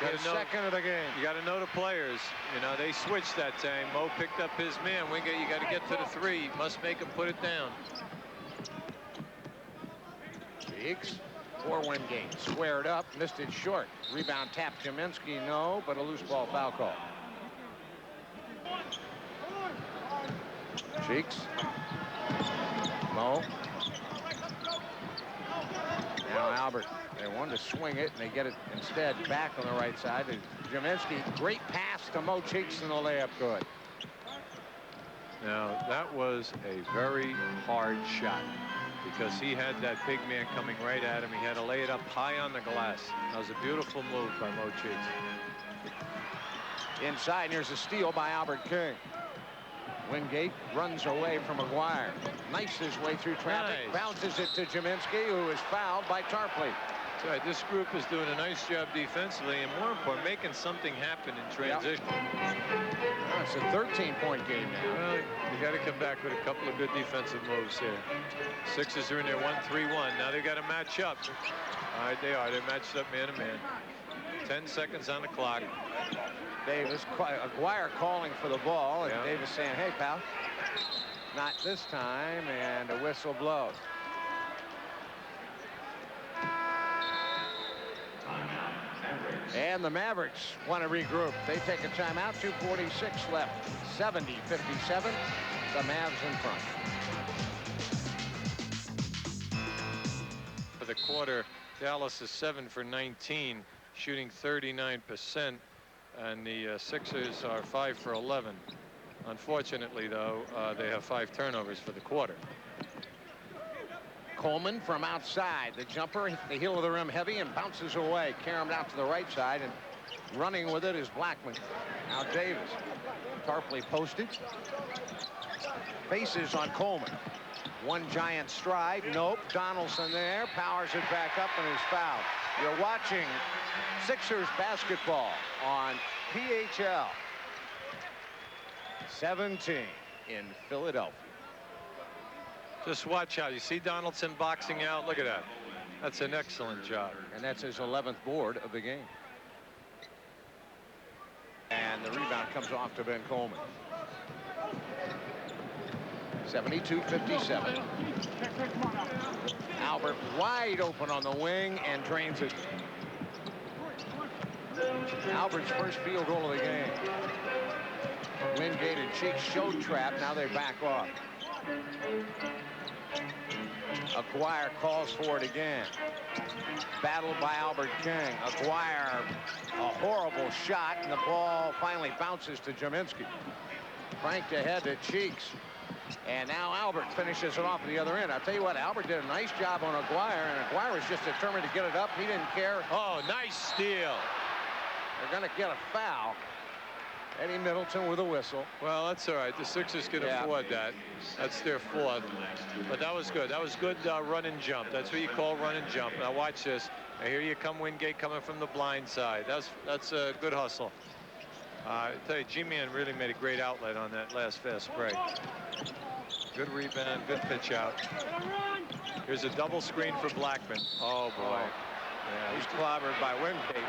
The second of the game. You got to know the players. You know, they switched that time. Mo picked up his man. Wingate, you got to get to the 3. Must make him put it down. Cheeks for Wingate. Squared up. Missed it short. Rebound tap Gminiski. No, but a loose ball foul call. Cheeks. Mo. Now Albert. They wanted to swing it, and they get it instead back on the right side. Gminiski, great pass to Mo Cheeks, and the layup good. Now, that was a very hard shot because he had that big man coming right at him. He had to lay it up high on the glass. That was a beautiful move by Mo Cheeks. Inside, and here's a steal by Albert King. Wingate runs away from Aguirre. Knifes his way through traffic. Nice. Bounces it to Gminiski, who is fouled by Tarpley. That's right. This group is doing a nice job defensively, and more important, making something happen in transition. Well, it's a 13-point game now. Well, you got to come back with a couple of good defensive moves here. Sixers are in there 1-3-1. Now they got to match up. All right, they are. They're matched up man to man. 10 seconds on the clock. Davis, Aguirre calling for the ball, and Davis saying, hey, pal, not this time, and a whistle blows. And the Mavericks want to regroup. They take a timeout, 2:46 left, 70-57, the Mavs in front. For the quarter, Dallas is 7 for 19, shooting 39%. and the Sixers are 5 for 11. Unfortunately, though, they have 5 turnovers for the quarter. Coleman from outside. The jumper, the heel of the rim heavy, and bounces away. Caromed out to the right side, and running with it is Blackman. Now Davis. Tarpley posted. Faces on Coleman. One giant stride. Nope. Donaldson there. Powers it back up and is fouled. You're watching Sixers basketball on PHL. 17 in Philadelphia. Just watch out. You see Donaldson boxing out. Look at that. That's an excellent job. And that's his 11th board of the game. And the rebound comes off to Ben Coleman. 72-57. Albert wide open on the wing and drains it. Albert's first field goal of the game. Wingate and Cheeks showed trap. Now they back off. Aguirre calls for it again. Battled by Albert King. Aguirre, a horrible shot, and the ball finally bounces to Gminiski. Franked ahead to Cheeks. And now Albert finishes it off at the other end. I'll tell you what, Albert did a nice job on Aguirre, and Aguirre was just determined to get it up. He didn't care. Oh, nice steal. They're going to get a foul. Eddie Middleton with a whistle. Well, that's all right. The Sixers can afford that. That's their 4th. But that was good. That was good run and jump. That's what you call run and jump. Now watch this. Now here you come, Wingate coming from the blind side. That's a good hustle. I tell you, G-Man really made a great outlet on that last fast break. Good rebound, good pitch out. Here's a double screen for Blackman. Oh boy. Yeah, he's clobbered by Wingate,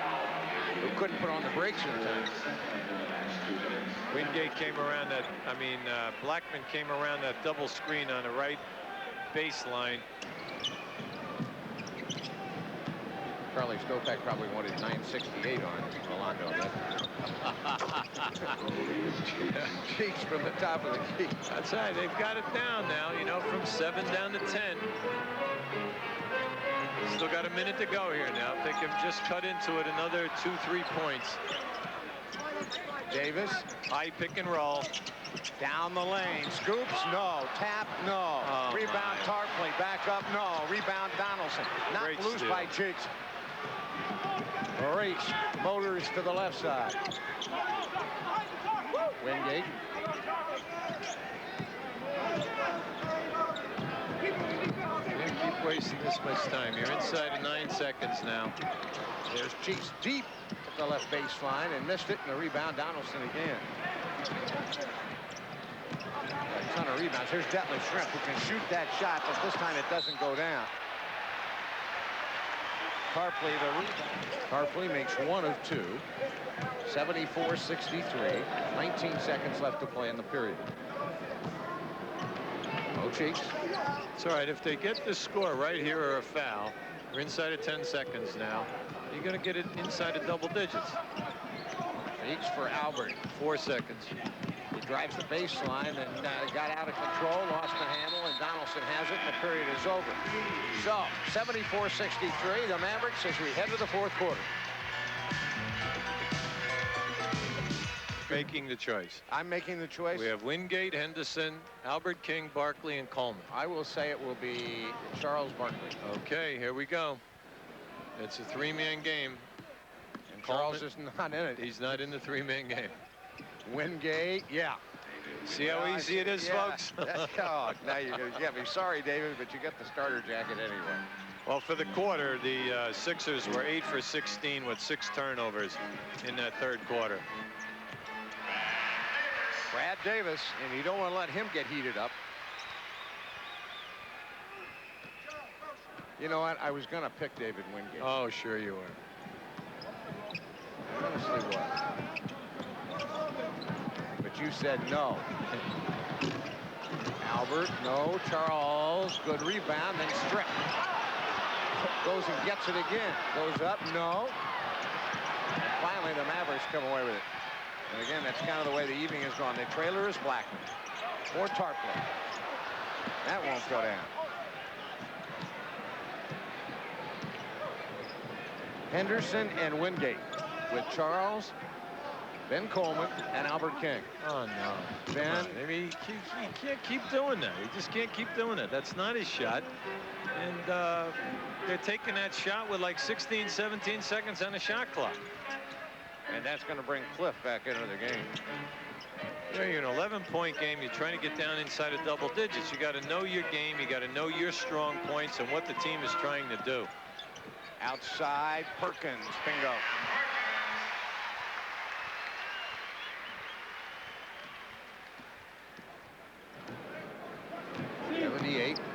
who couldn't put on the brakes in time. Wingate came around that, Blackman came around that double screen on the right baseline. Charlie Stopak probably wanted 968 on Rolando. Cheeks from the top of the key. That's right. They've got it down now, you know, from 7 down to 10. Still got a minute to go here now. If they can just cut into it another 2-3 points. Davis. High pick and roll. Down the lane. Scoops, no. Tap, no. Oh, rebound, Tarpley. Back up, no. Rebound, Donaldson. Knocked loose by Cheeks. Maurice motors to the left side. Wingate. Keep wasting this much time. You're inside of 9 seconds now. There's Cheeks deep at the left baseline and missed it, and the rebound, Donaldson again. A ton of rebounds. Here's Detlef Schrempf, who can shoot that shot, but this time it doesn't go down. Tarpley the rebound. Tarpley makes 1 of 2. 74-63. 19 seconds left to play in the period. No Cheeks. It's all right. If they get the score right here or a foul, we're inside of 10 seconds now. You're going to get it inside of double digits. Cheeks for Albert. 4 seconds. He drives the baseline and got out of control, lost the handle, and Donaldson has it, and the period is over. So, 74-63, the Mavericks as we head to the 4th quarter. Making the choice. I'm making the choice. We have Wingate, Henderson, Albert King, Barkley, and Coleman. I will say it will be Charles Barkley. Okay, here we go. It's a 3-man game. And Charles is not in it. He's not in the 3-man game. Wingate, yeah. See how easy it is, folks? Oh, now you're going to get me. Sorry, David, but you get the starter jacket anyway. Well, for the quarter, the Sixers were 8 for 16 with 6 turnovers in that 3rd quarter. Brad Davis, and you don't want to let him get heated up. You know what? I was going to pick David Wingate. Oh, sure you were. Honestly was. But you said no. Albert, no. Charles, good rebound, then stripped. Goes and gets it again. Goes up, no. And finally, the Mavericks come away with it. And again, that's kind of the way the evening has gone. The trailer is Blackman. Or Tarpley. That won't go down. Henderson and Wingate with Charles, Ben Coleman, and Albert King. Oh, no. Ben. I mean, he can't keep doing that. He just can't keep doing it. That's not his shot. And they're taking that shot with like 16, 17 seconds on the shot clock. And that's going to bring Cliff back into the game. Yeah, you're an 11-point game. You're trying to get down inside of double digits. You got to know your game. You got to know your strong points and what the team is trying to do. Outside, Perkins, bingo.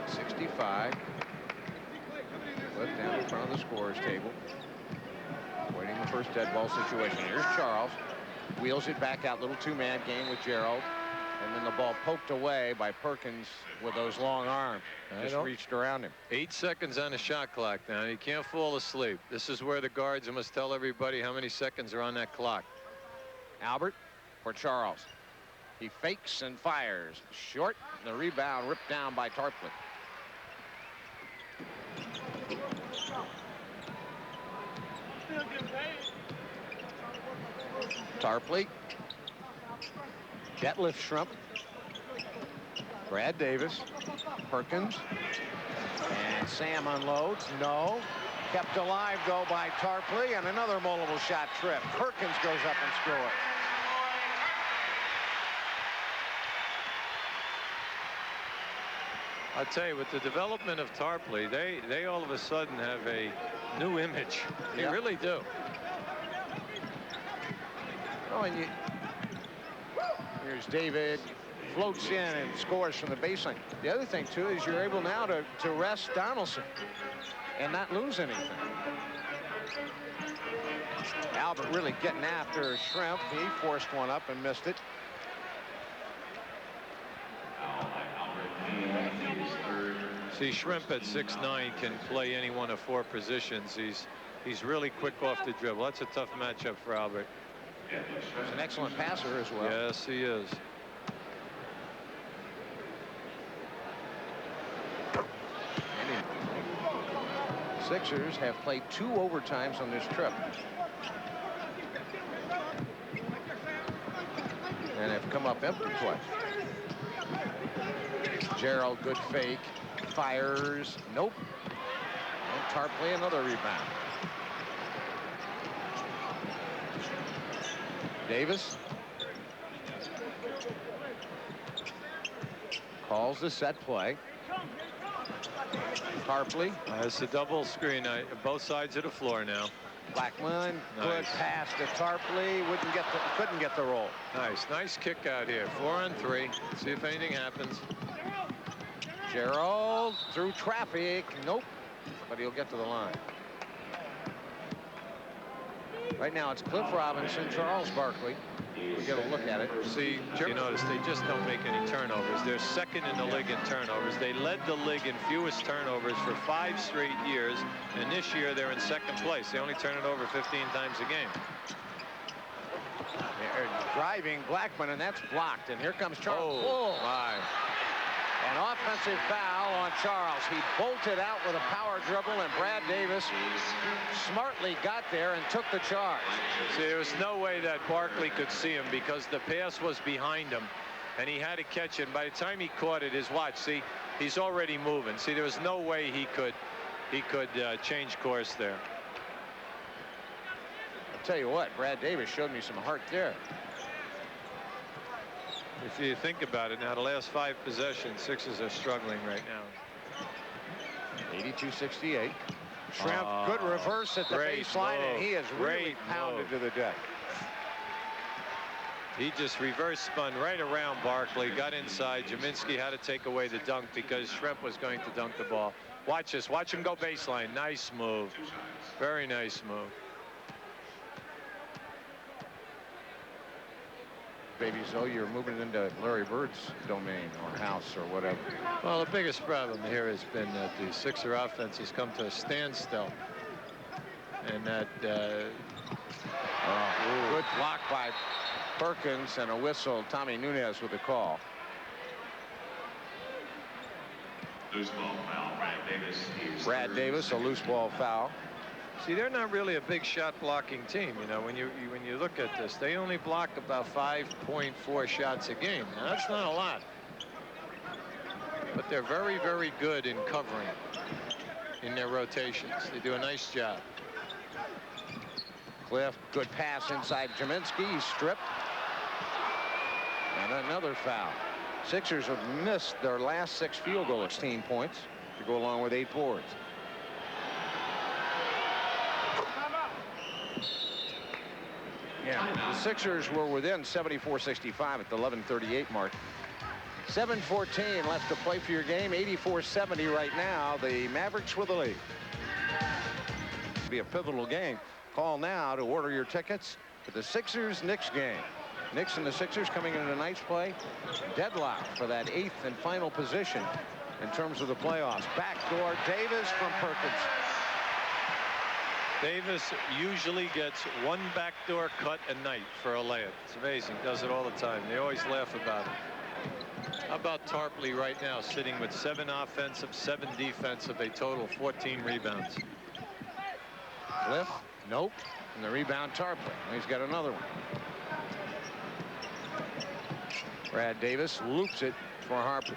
65. Cliff down in front of the scorer's table. Waiting the first dead ball situation. Here's Charles. Wheels it back out. Little two-man game with Gerald. And then the ball poked away by Perkins with those long arms. Just reached around him. 8 seconds on the shot clock now. You can't fall asleep. This is where the guards must tell everybody how many seconds are on that clock. Albert for Charles. He fakes and fires. Short. The rebound ripped down by Tarpley. Tarpley. Detlef Schrempf. Brad Davis. Perkins. And Sam unloads. No. Kept alive, though, by Tarpley. And another multiple shot trip. Perkins goes up and scores. I'll tell you, with the development of Tarpley, they all of a sudden have a new image. They really do. Oh, and here's David. Floats in and scores from the baseline. The other thing, too, is you're able now to rest Donaldson and not lose anything. Albert really getting after Schrempf. He forced one up and missed it. See, Schrempf at 6'9" can play any one of 4 positions. He's really quick off the dribble. That's a tough matchup for Albert. He's an excellent passer as well. Yes, he is. Sixers have played 2 overtimes on this trip. And have come up empty twice. Gerald, good fake. Fires. Nope. And Tarpley, another rebound. Davis. Calls the set play. Tarpley. It's a double screen both sides of the floor now. Blackman, nice. Good pass to Tarpley. Couldn't get the roll. Nice kick out here. 4 on 3. See if anything happens. Gerald through traffic. Nope. But he'll get to the line. Right now it's Cliff Robinson, Charles Barkley. We get a look at it. See, you notice they just don't make any turnovers. They're second in the league in turnovers. They led the league in fewest turnovers for 5 straight years, and this year they're in second place. They only turn it over 15 times a game. They're driving Blackman, and that's blocked. And here comes Charles. Oh, my. An offensive foul on Charles. He bolted out with a power dribble, and Brad Davis smartly got there and took the charge. See, there was no way that Barkley could see him because the pass was behind him, and he had to catch it. And by the time he caught it, his watch, see, he's already moving. See, there was no way he could change course there. I'll tell you what, Brad Davis showed me some heart there. If you think about it now, the last 5 possessions, Sixers are struggling right now. 82-68. Schrempf, good reverse at the baseline, and he is really pounded to the deck. He just reverse spun right around Barkley, got inside. Gminiski had to take away the dunk because Schrempf was going to dunk the ball. Watch this. Watch him go baseline. Nice move. Very nice move. Baby, so you're moving into Larry Bird's domain or house or whatever. Well, the biggest problem here has been that the Sixer offense has come to a standstill. And that good block by Perkins and a whistle. Tommy Nunez with a call. Loose ball foul, Brad Davis. Brad Davis, a loose ball foul. See, they're not really a big shot blocking team. You know, when you look at this, they only block about 5.4 shots a game. Now, that's not a lot. But they're very, very good in covering in their rotations. They do a nice job. Cliff, good pass inside Gminiski. He's stripped. And another foul. Sixers have missed their last 6 field goals, 16 points to go along with 8 boards. Yeah, the Sixers were within 74-65 at the 11:38 mark. 7:14 left to play for your game. 84-70 right now. The Mavericks with the lead. Be a pivotal game. Call now to order your tickets to the Sixers-Knicks game. Knicks and the Sixers coming into tonight's play. Deadlock for that 8th and final position in terms of the playoffs. Backdoor Davis from Perkins. Davis usually gets one backdoor cut a night for a layup. It's amazing. Does it all the time. They always laugh about it. How about Tarpley right now, sitting with 7 offensive, 7 defensive, a total 14 rebounds. Cliff, nope. And the rebound, Tarpley. He's got another one. Brad Davis loops it for Harper.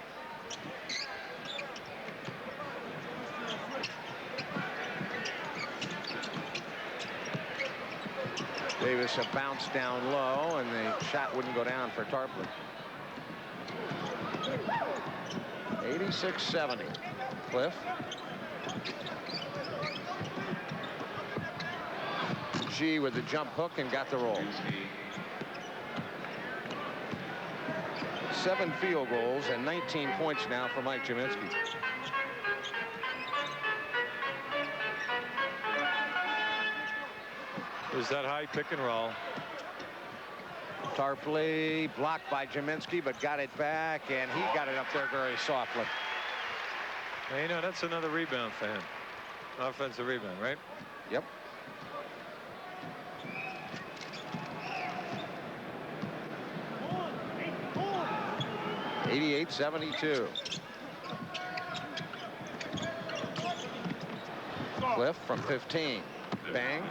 Davis a bounce down low, and the shot wouldn't go down for Tarpley. 86-70. Cliff. G with the jump hook and got the roll. 7 field goals and 19 points now for Mike Gminiski. There's that high pick and roll. Tarpley blocked by Gminiski, but got it back, and he got it up there very softly. Now, you know, that's another rebound for him. Offensive rebound, right? Yep. (88-72). Cliff from 15. Bang.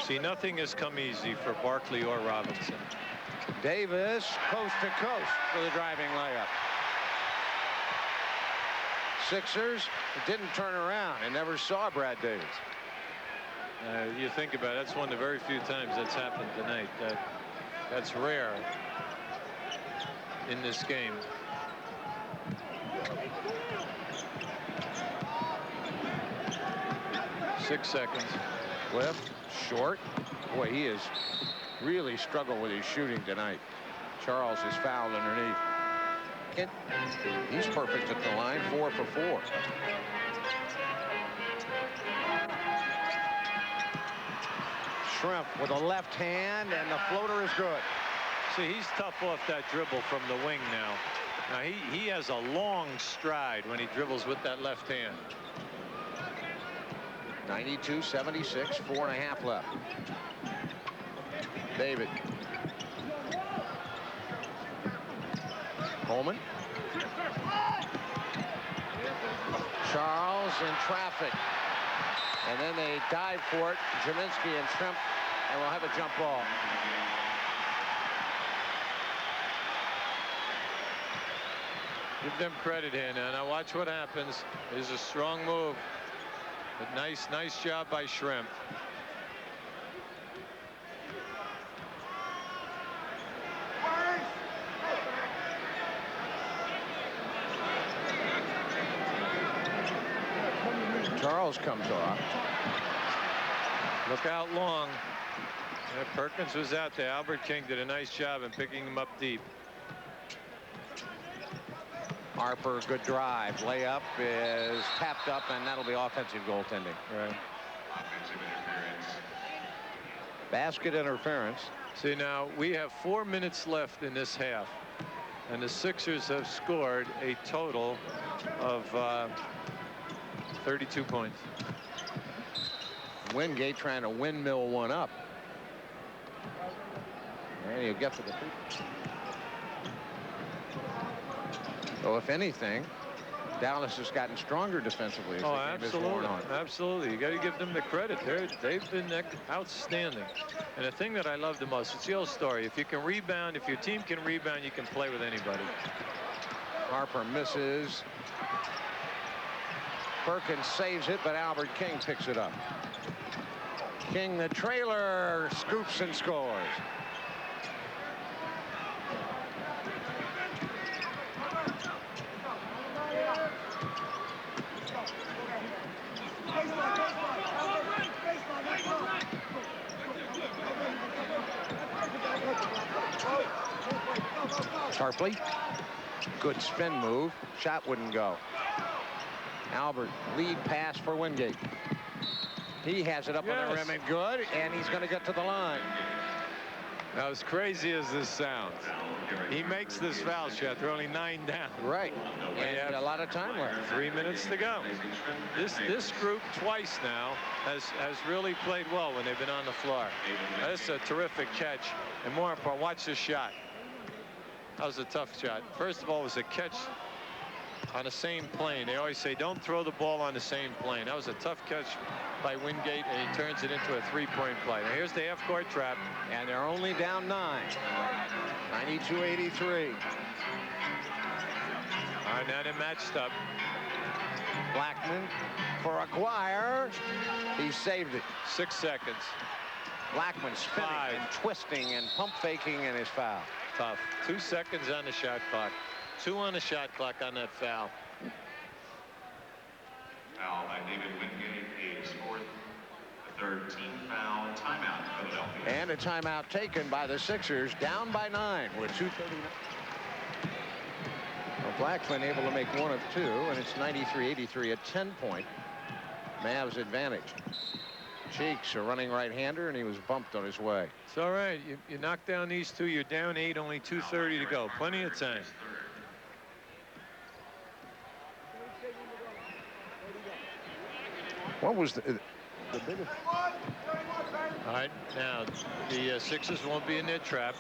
See, nothing has come easy for Barkley or Robinson. Davis coast to coast for the driving layup. Sixers didn't turn around and never saw Brad Davis. You think about it, that's one of the very few times that's happened tonight. That's rare in this game. Six seconds. Cliff, short. Boy, he has really struggled with his shooting tonight. Charles is fouled underneath. He's perfect at the line, 4 for 4. Shrimp with a left hand, and the floater is good. See, he's tough off that dribble from the wing now. Now he has a long stride when he dribbles with that left hand. 92-76, 4.5 left. David. Coleman. Charles in traffic. And then they dive for it. Gminiski and Shrimp, and we'll have a jump ball. Give them credit here now. Now watch what happens. There's a strong move. But nice job by Shrimp. Charles comes off. Look out long. Yeah, Perkins was out there. Albert King did a nice job in picking him up deep. Harper, good drive. Layup is tapped up, and that'll be offensive goaltending. Right. Basket interference. See, now we have 4 minutes left in this half, and the Sixers have scored a total of 32 points. Wingate trying to windmill one up. And he'll get to the hoop. So if anything, Dallas has gotten stronger defensively as the Oh, game has worn absolutely. on. Absolutely. You got to give them the credit. They've been outstanding. And the thing that I love the most, it's the old story. If you can rebound, if your team can rebound, you can play with anybody. Harper misses. Perkins saves it, but Albert King picks it up. King, the trailer, scoops and scores. Tarpley, good spin move. Shot wouldn't go. Albert, lead pass for Wingate. He has it up on the rim and good, and he's going to get to the line. Now, as crazy as this sounds, he makes this foul shot. They're only 9 down. Right, and a lot of time left. 3 minutes to go. This group twice now has really played well when they've been on the floor. That's a terrific catch, and more important, watch this shot. That was a tough shot. First of all, it was a catch on the same plane. They always say don't throw the ball on the same plane. That was a tough catch by Wingate, and he turns it into a 3-point play. Now here's the half-court trap, and they're only down 9. 92-83. All right, now they're matched up. Blackman for Aguirre. He saved it. 6 seconds. Blackman spinning and twisting and pump faking, and his foul. Tough. 2 seconds on the shot clock. 2 on the shot clock on that foul. Foul by David Wingate, his 4th, the 3rd team foul, timeout Philadelphia. And a timeout taken by the Sixers, down by 9 with 2:39. Well, Blackman able to make 1 of 2, and it's 93-83, a 10-point Mavs advantage. Cheeks, a running right-hander, and he was bumped on his way. It's all right. You knock down these 2, you're down 8, only 2:30 to go. Plenty of time. What was the biggest? All right, now the Sixers won't be in their trap.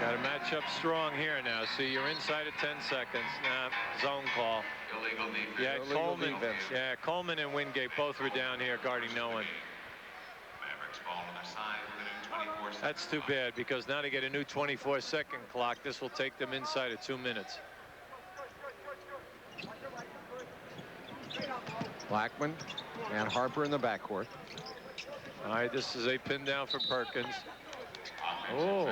Got to match up strong here now. See, you're inside of 10 seconds. Nah, zone call. Illegal defense. Yeah, Coleman. Yeah, Coleman and Wingate both were down here guarding no one. Mavericks ball on their side with a new 24 seconds. That's too bad, because now they get a new 24-second clock. This will take them inside of 2 minutes. Blackman and Harper in the backcourt. All right, this is a pin down for Perkins. Oh.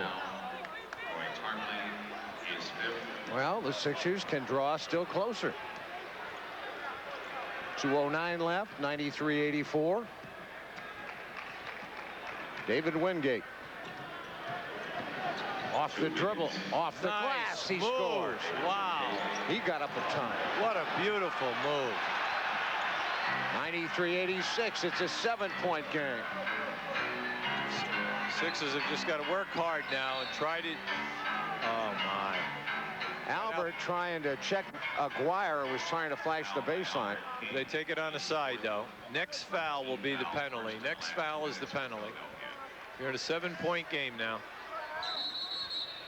Well, the Sixers can draw still closer. 2:09 left, 93-84. David Wingate. Off the dribble, off the glass, he scores. Wow. He got up a ton. What a beautiful move. 93-86, it's a 7-point game. Sixers have just got to work hard now and try to. Oh my. Albert trying to check Aguirre, was trying to flash the baseline. They take it on the side, though. Next foul will be the penalty. Next foul is the penalty. You're in a 7-point game now.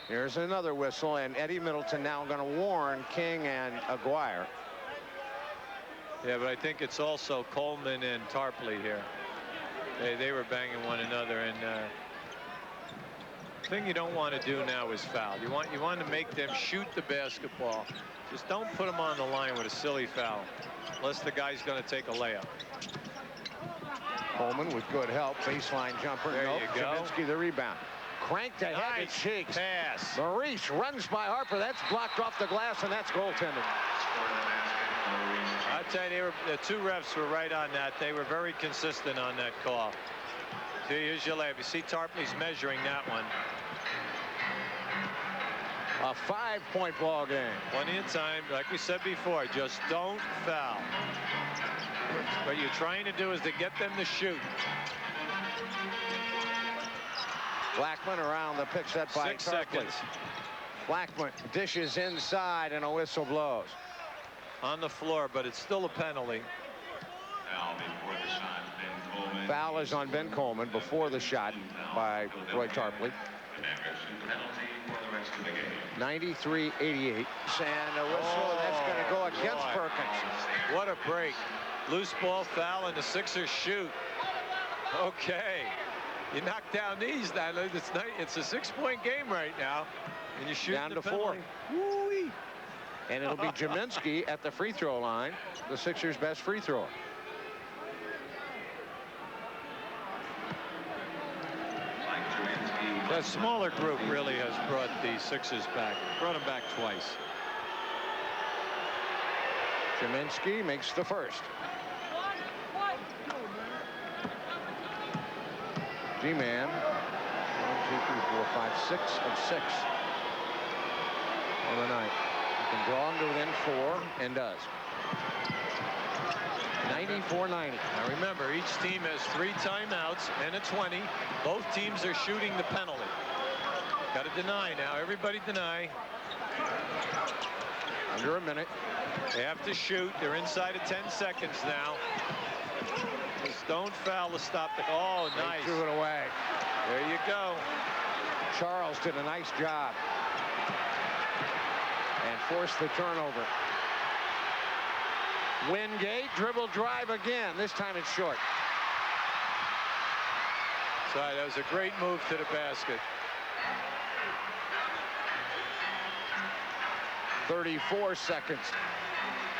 Here's another whistle, and Eddie Middleton now going to warn King and Aguirre. Yeah, but I think it's also Coleman and Tarpley here. They were banging one another, and the thing you don't want to do now is foul. You want to make them shoot the basketball. Just don't put them on the line with a silly foul, unless the guy's going to take a layup. Coleman with good help, baseline jumper. There you go. Gminiski the rebound. Cranked ahead Nice to Cheeks. pass. Maurice runs by Harper. That's blocked off the glass, and that's goaltending. I tell you, the 2 refs were right on that. They were very consistent on that call. See, here's your lab. You see Tarpley's measuring that one. A 5-point ball game. Plenty of time. Like we said before, just don't foul. What you're trying to do is to get them to shoot. Blackman around the pick set by 6 Tarpley. seconds. Blackman dishes inside, and a whistle blows. On the floor, but it's still a penalty. Foul before the shot, Ben Coleman. Foul is on Ben Coleman before the shot by Roy Tarpley. 93-88. And a whistle, that's going to go against Perkins. What a break. Loose ball foul, and the Sixers shoot. Okay. You knock down these. It's a 6-point game right now. And you shoot down to 4. Woo-wee. And it'll be Gminiski at the free throw line, the Sixers' best free thrower. That smaller group really has brought the Sixers back. Brought them back twice. Gminiski makes the first. G-Man, 1, 2, 3, 4, 5, 6 of 6 on the night. You can draw him to within 4 and does. 94-90. Now remember, each team has 3 timeouts and a 20. Both teams are shooting the penalty. Got to deny now. Everybody deny. Under a minute. They have to shoot. They're inside of 10 seconds now. Just don't foul to stop the. Oh, nice. They threw it away. There you go. Charles did a nice job and forced the turnover. Wingate dribble drive again. This time it's short. Sorry, that was a great move to the basket. 34 seconds.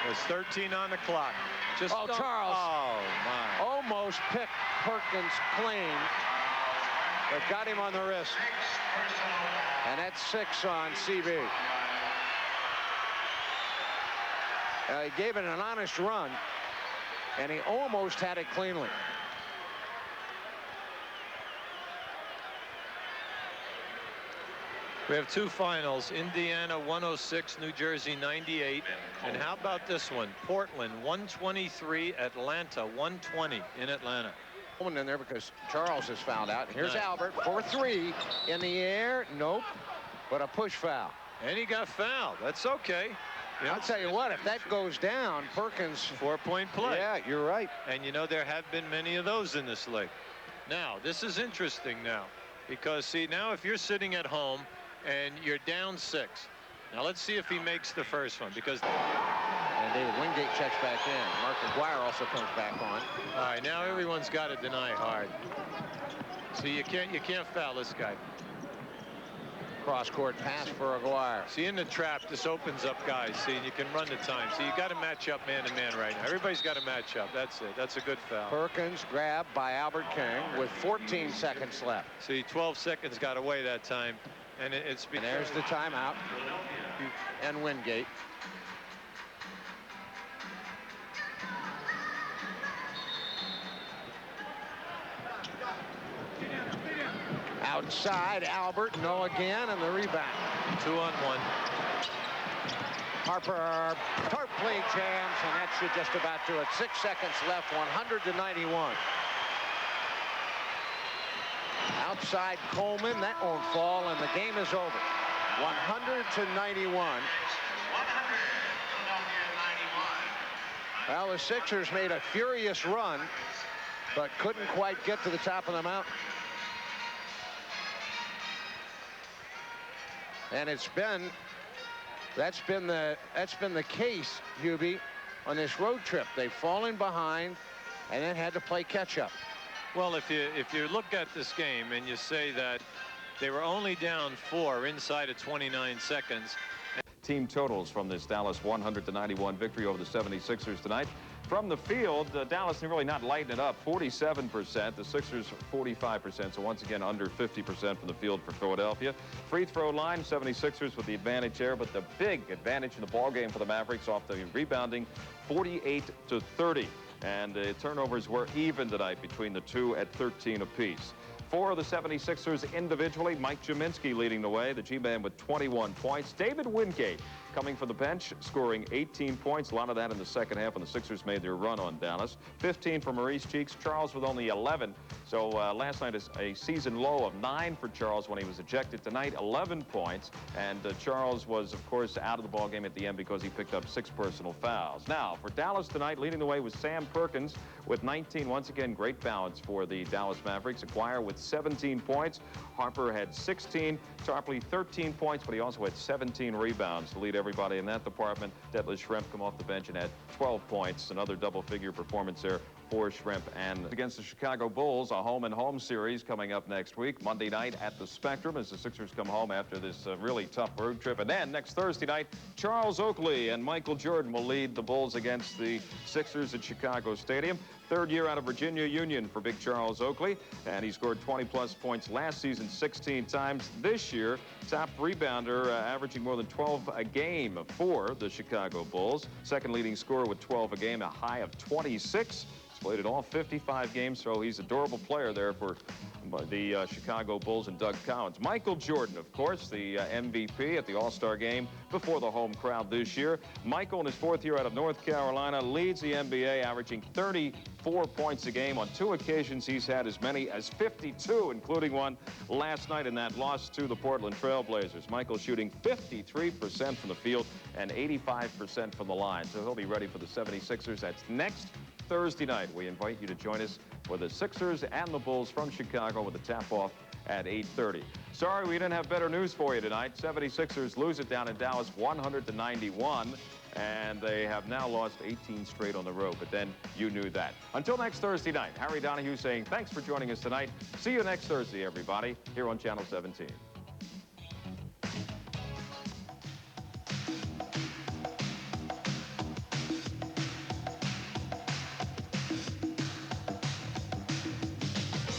There's 13 on the clock. Just Charles. Oh, my. Almost picked Perkins clean, but got him on the wrist. And that's 6 on CB. He gave it an honest run, and he almost had it cleanly. We have 2 finals. Indiana 106, New Jersey 98. And how about this one? Portland 123, Atlanta 120 in Atlanta. In there because Charles is fouled out. Here's Nice. Albert for 3 in the air. Nope, but a push foul. And he got fouled. That's okay. You know, I'll tell you what, if that goes down, Perkins. 4-point play. Yeah, you're right. And you know, there have been many of those in this league. Now, this is interesting now, because see, now if you're sitting at home and you're down 6. Now let's see if he makes the first one, because. And David Wingate checks back in. Mark McGuire also comes back on. All right, now everyone's got to deny hard. See, you can't foul this guy. Cross-court pass for Aguirre. See, in the trap, this opens up guys. See, and you can run the time. See, you got to match up man-to-man right now. Everybody's got to match up. That's it. That's a good foul. Perkins grabbed by Albert King with 14 seconds left. See, 12 seconds got away that time. And it's because. And there's the timeout. And Wingate. Outside, Albert, no again, and the rebound. 2-on-1. Harper, Tarpley jams, and that should just about do it. 6 seconds left, 100-91. Outside Coleman, that won't fall, and the game is over. 100-91. Well, the Sixers made a furious run, but couldn't quite get to the top of the mountain. And that's been the case, Hubie, on this road trip. They've fallen behind and then had to play catch up. Well, if you look at this game and you say that they were only down 4 inside of 29 seconds. Team totals from this Dallas 100-91 victory over the 76ers tonight. From the field, Dallas really not lighting it up. 47%, the Sixers 45%, so once again under 50% from the field for Philadelphia. Free throw line, 76ers with the advantage there, but the big advantage in the ball game for the Mavericks off the rebounding, 48-30. And turnovers were even tonight between the two at 13 apiece. 4 of the 76ers individually. Mike Gminiski leading the way, the G-Man with 21 points. David Wingate coming from the bench, scoring 18 points. A lot of that in the second half when the Sixers made their run on Dallas. 15 for Maurice Cheeks. Charles with only 11. So last night is a season low of 9 for Charles when he was ejected. Tonight, 11 points. And Charles was, of course, out of the ball game at the end because he picked up 6 personal fouls. Now, for Dallas tonight, leading the way was Sam Perkins with 19. Once again, great balance for the Dallas Mavericks. Acquire with 17 points. Harper had 16. Tarpley 13 points, but he also had 17 rebounds to lead everybody in that department. Detlef Schrempf come off the bench and had 12 points. Another double-figure performance there for Schrempf. And against the Chicago Bulls, a home-and-home series coming up next week. Monday night at the Spectrum as the Sixers come home after this really tough road trip. And then next Thursday night, Charles Oakley and Michael Jordan will lead the Bulls against the Sixers at Chicago Stadium. Third year out of Virginia Union for Big Charles Oakley, and he scored 20-plus points last season 16 times. This year, top rebounder, averaging more than 12 a game for the Chicago Bulls. Second leading scorer with 12 a game, a high of 26. He's played in all 55 games, so he's a durable player there for the Chicago Bulls and Doug Collins. Michael Jordan, of course, the MVP at the All-Star game before the home crowd this year. Michael, in his 4th year out of North Carolina, leads the NBA, averaging 34 points a game. On 2 occasions, he's had as many as 52, including one last night in that loss to the Portland Trail Blazers. Michael shooting 53% from the field and 85% from the line. So he'll be ready for the 76ers. That's next Thursday night. We invite you to join us for the Sixers and the Bulls from Chicago with a tap-off at 8:30. Sorry we didn't have better news for you tonight. 76ers lose it down in Dallas 100-91, and they have now lost 18 straight on the road, but then you knew that. Until next Thursday night, Harry Donahue saying thanks for joining us tonight. See you next Thursday, everybody, here on Channel 17.